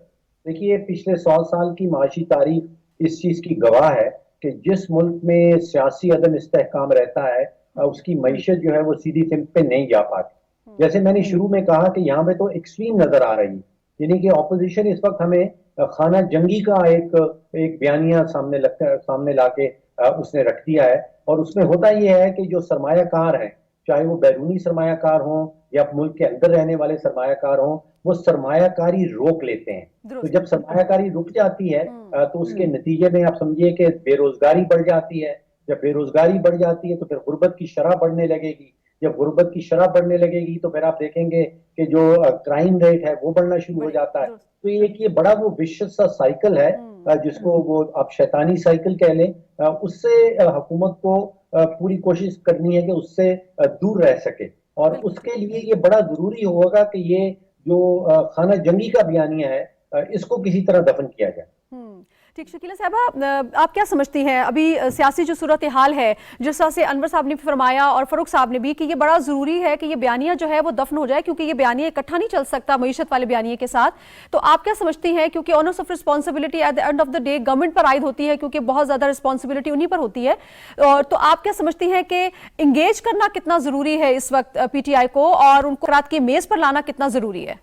دیکھیے پچھلے 100 سال کی معاشی تاریخ اس چیز کی گواہ ہے کہ جس ملک میں سیاسی عدم استحکام رہتا ہے اس کی معیشت جو ہے وہ سیدھی سمت پہ نہیں جا پاتی. جیسے میں نے شروع میں کہا کہ یہاں پہ تو ایکسٹریم نظر آ رہی ہے, یعنی کہ اپوزیشن اس وقت ہمیں خانہ جنگی کا ایک بیانیہ سامنے لا کے اس نے رکھ دیا ہے. اور اس میں ہوتا یہ ہے کہ جو سرمایہ کار ہیں, چاہے وہ بیرونی سرمایہ کار ہوں یا ملک کے اندر رہنے والے سرمایہ کار ہوں, وہ سرمایہ کاری روک لیتے ہیں. تو جب سرمایہ کاری رک جاتی ہے تو اس کے نتیجے میں آپ سمجھیے کہ بے روزگاری بڑھ جاتی ہے. جب بے روزگاری بڑھ جاتی ہے تو پھر غربت کی شرح بڑھنے لگے گی. جب غربت کی شرح بڑھنے لگے گی تو پھر آپ دیکھیں گے کہ جو کرائم ریٹ ہے وہ بڑھنا شروع ہو جاتا ہے. تو یہ بڑا وہ وشس سا سائیکل ہے جس کو وہ آپ شیطانی سائیکل کہہ لیں. اس سے حکومت کو پوری کوشش کرنی ہے کہ اس سے دور رہ سکے, اور اس کے لیے یہ بڑا ضروری ہوگا کہ یہ جو خانہ جنگی کا بیانیہ ہے اس کو کسی طرح دفن کیا جائے. ٹھیک. شکیلہ صاحبہ, آپ کیا سمجھتی ہیں ابھی سیاسی جو صورتحال ہے, جس طرح سے انور صاحب نے فرمایا اور فاروق صاحب نے بھی, کہ یہ بڑا ضروری ہے کہ یہ بیانیہ جو ہے وہ دفن ہو جائے, کیونکہ یہ بیانیہ اکٹھا نہیں چل سکتا معیشت والے بیانیے کے ساتھ. تو آپ کیا سمجھتی ہیں, کیونکہ onus of responsibility at the end of the day government پر عائد ہوتی ہے, کیونکہ بہت زیادہ رسپانسبلٹی انہی پر ہوتی ہے, اور تو آپ کیا سمجھتی ہیں کہ انگیج کرنا کتنا ضروری ہے اس وقت پی ٹی آئی کو, اور ان کو رات کی میز پر لانا کتنا ضروری ہے؟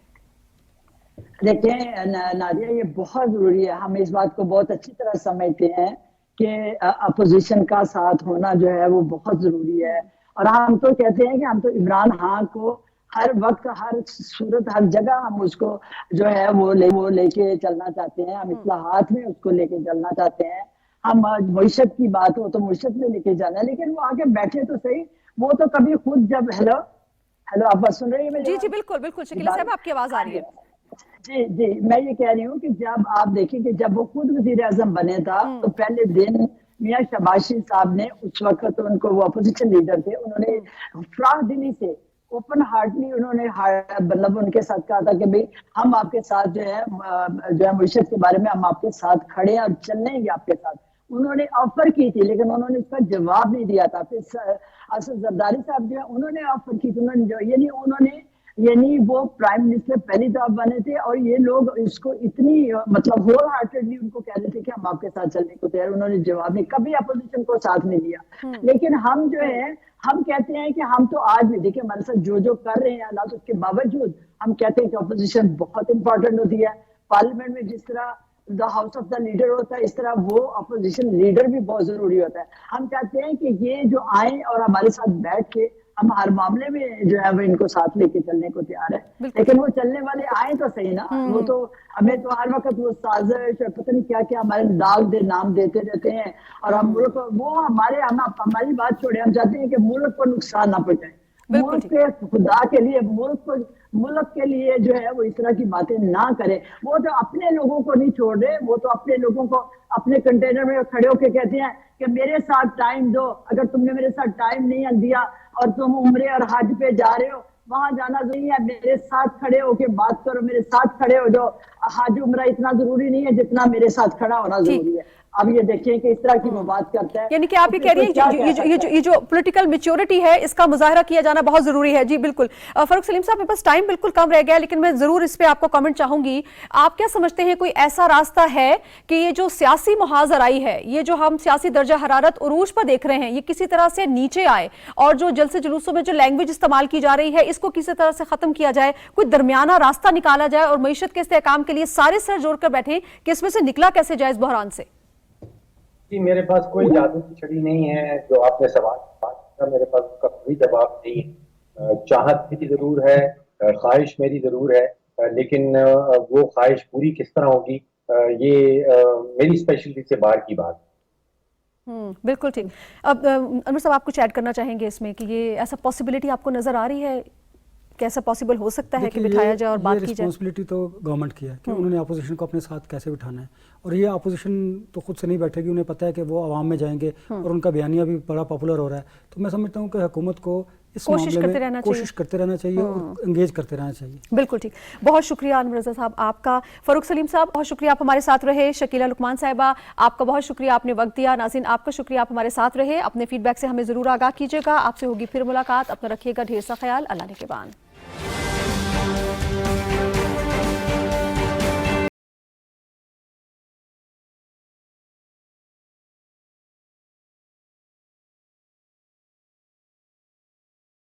دیکھیں نادیہ, یہ بہت ضروری ہے. ہم اس بات کو بہت اچھی طرح سمجھتے ہیں کہ اپوزیشن کا ساتھ ہونا جو ہے وہ بہت ضروری ہے. اور ہم تو کہتے ہیں کہ ہم تو عمران خان کو ہر وقت, ہر صورت, ہر جگہ ہم اس کو جو ہے وہ لے کے چلنا چاہتے ہیں. ہم اصلاحات میں اس کو لے کے چلنا چاہتے ہیں. ہم معیشت کی بات ہو تو معیشت میں لے کے جانا ہے, لیکن وہ آگے بیٹھے تو صحیح, وہ تو کبھی خود جب ہیلو آپ بات سن رہی ہیں؟ جی جی بالکل بالکل. شکیلہ صاحب آپ کی آواز آ رہی ہے. جی میں یہ کہہ رہی ہوں کہ جب آپ دیکھیں کہ جب وہ خود وزیر اعظم بنے تھا تو پہلے دن میاں شہباز شریف صاحب نے, اس وقت ان کو وہ اپوزیشن لیڈر تھے, انہوں نے فراخ دلی سے اوپن ہارٹلی انہوں نے مطلب ان کے ساتھ کہا تھا کہ بھئی ہم آپ کے ساتھ جو ہے معیشت کے بارے میں ہم آپ کے ساتھ کھڑے ہیں اور چلیں گے آپ کے ساتھ. انہوں نے آفر کی تھی لیکن انہوں نے اس کا جواب نہیں دیا تھا. پھر اسد زرداری صاحب جو ہے انہوں نے آفر کی تھی, انہوں نے यानी वो प्राइम मिनिस्टर पहली दफा बने थे और ये लोग इसको इतनी मतलब होल हार्टेडली उनको कह रहे थे कि हम आपके साथ चलने को तैयार, उन्होंने जवाब नहीं, कभी अपोजिशन को साथ नहीं दिया। लेकिन हम जो है हम कहते हैं कि हम तो आज भी देखिए हमारे साथ जो कर रहे हैं हालात, उसके बावजूद हम कहते हैं कि अपोजिशन बहुत इंपॉर्टेंट होती है। पार्लियामेंट में जिस तरह the house of the leader होता है, इस तरह वो अपोजिशन लीडर भी बहुत जरूरी होता है। हम चाहते हैं कि ये जो आए और हमारे साथ बैठ के हम हर मामले में जो है वो इनको साथ लेके चलने को तैयार है, लेकिन वो चलने वाले आए तो सही ना। वो तो हमें तो हर वक्त वो साजिश पता नहीं क्या क्या हमारे नाम देते रहते हैं और हम मुल्क वो हमारी बात छोड़े, हम चाहते हैं कि मुल्क को नुकसान ना पहुंचाए। मुल्क के खुदा के लिए मुल्क के लिए जो है वो इस तरह की बातें ना करे। वो तो अपने लोगों को नहीं छोड़ रहे, वो तो अपने लोगों को अपने कंटेनर में खड़े होके कहते हैं कि मेरे साथ टाइम दो, अगर तुमने मेरे साथ टाइम नहीं दिया और तुम उम्रे और हज पे जा रहे हो, वहां जाना जरूरी है, मेरे साथ खड़े होके बात करो, मेरे साथ खड़े हो जाओ। हज उम्रा इतना जरूरी नहीं है जितना मेरे साथ खड़ा होना जरूरी है। अब ये देखिए कि इस तरह की वो बात करता है, यानी कि आप ये कह रही हैं ये जो पॉलिटिकल मैच्योरिटी है इसका मुजाहरा किया जाना बहुत जरूरी है। जी बिल्कुल। फारूक सलीम साहब, मेरे पास टाइम बिल्कुल कम रह गया है, लेकिन मैं जरूर इस पे आपको कमेंट चाहूंगी। आप क्या समझते हैं कोई ऐसा रास्ता है कि ये जो सियासी मुहाजराई है, ये जो हम सियासी दर्जा हरारत उरूज पर देख रहे हैं, ये किसी तरह से नीचे आए और जो जलसे जुलूसों में जो लैंग्वेज इस्तेमाल की जा रही है इसको किसी तरह से खत्म किया जाए, कोई दरमियाना रास्ता निकाला जाए और मईशत के इस्तेहकाम के लिए सारे सर जोड़कर बैठे कि इसमें से निकला कैसे जाए इस बहरान से? जी, मेरे पास कोई जादू की छड़ी नहीं है। जो आपने सवाल किया मेरे पास उसका कोई जवाब नहीं है। चाहत मेरी जरूर है, ख्वाहिश मेरी जरूर है, लेकिन वो ख्वाहिश पूरी किस तरह होगी ये मेरी स्पेशलिटी से बाहर की बात। बिल्कुल ठीक। अब अनवर साहब, आप कुछ ऐड करना चाहेंगे इसमें कि ये ऐसा पॉसिबिलिटी आपको नजर आ रही है, कैसा पॉसिबल हो सकता है कि बिठाया जाए और बात की जाए? रिस्पॉन्सिबिलिटी तो गवर्नमेंट की है कि उन्होंने अपोजिशन को अपने साथ कैसे बिठाना है, और ये अपोजिशन तो खुद से नहीं बैठेगी, उन्हें पता है कि वो आवाम में जाएंगे और उनका बयानिया भी बड़ा पॉपुलर हो रहा है। तो मैं समझता हूँ कि हुकूमत को इस मामले में कोशिश करते रहना चाहिए और एंगेज करते रहना चाहिए। बिल्कुल ठीक। बहुत शुक्रिया अनवर रज़ा साहब आपका। फारूक सलीम साहब, बहुत शुक्रिया आप हमारे साथ रहे। शकीला लुकमान साहिबा, आपका बहुत शुक्रिया, आपने वक्त दिया। नाज़रीन, आपका शुक्रिया, आप हमारे साथ रहे। अपने फीडबैक से हमें जरूर आगाह कीजिएगा। आपसे होगी फिर मुलाकात। अपना रखिएगा ढेर सा ख्याल। अल्लाह ने के बान।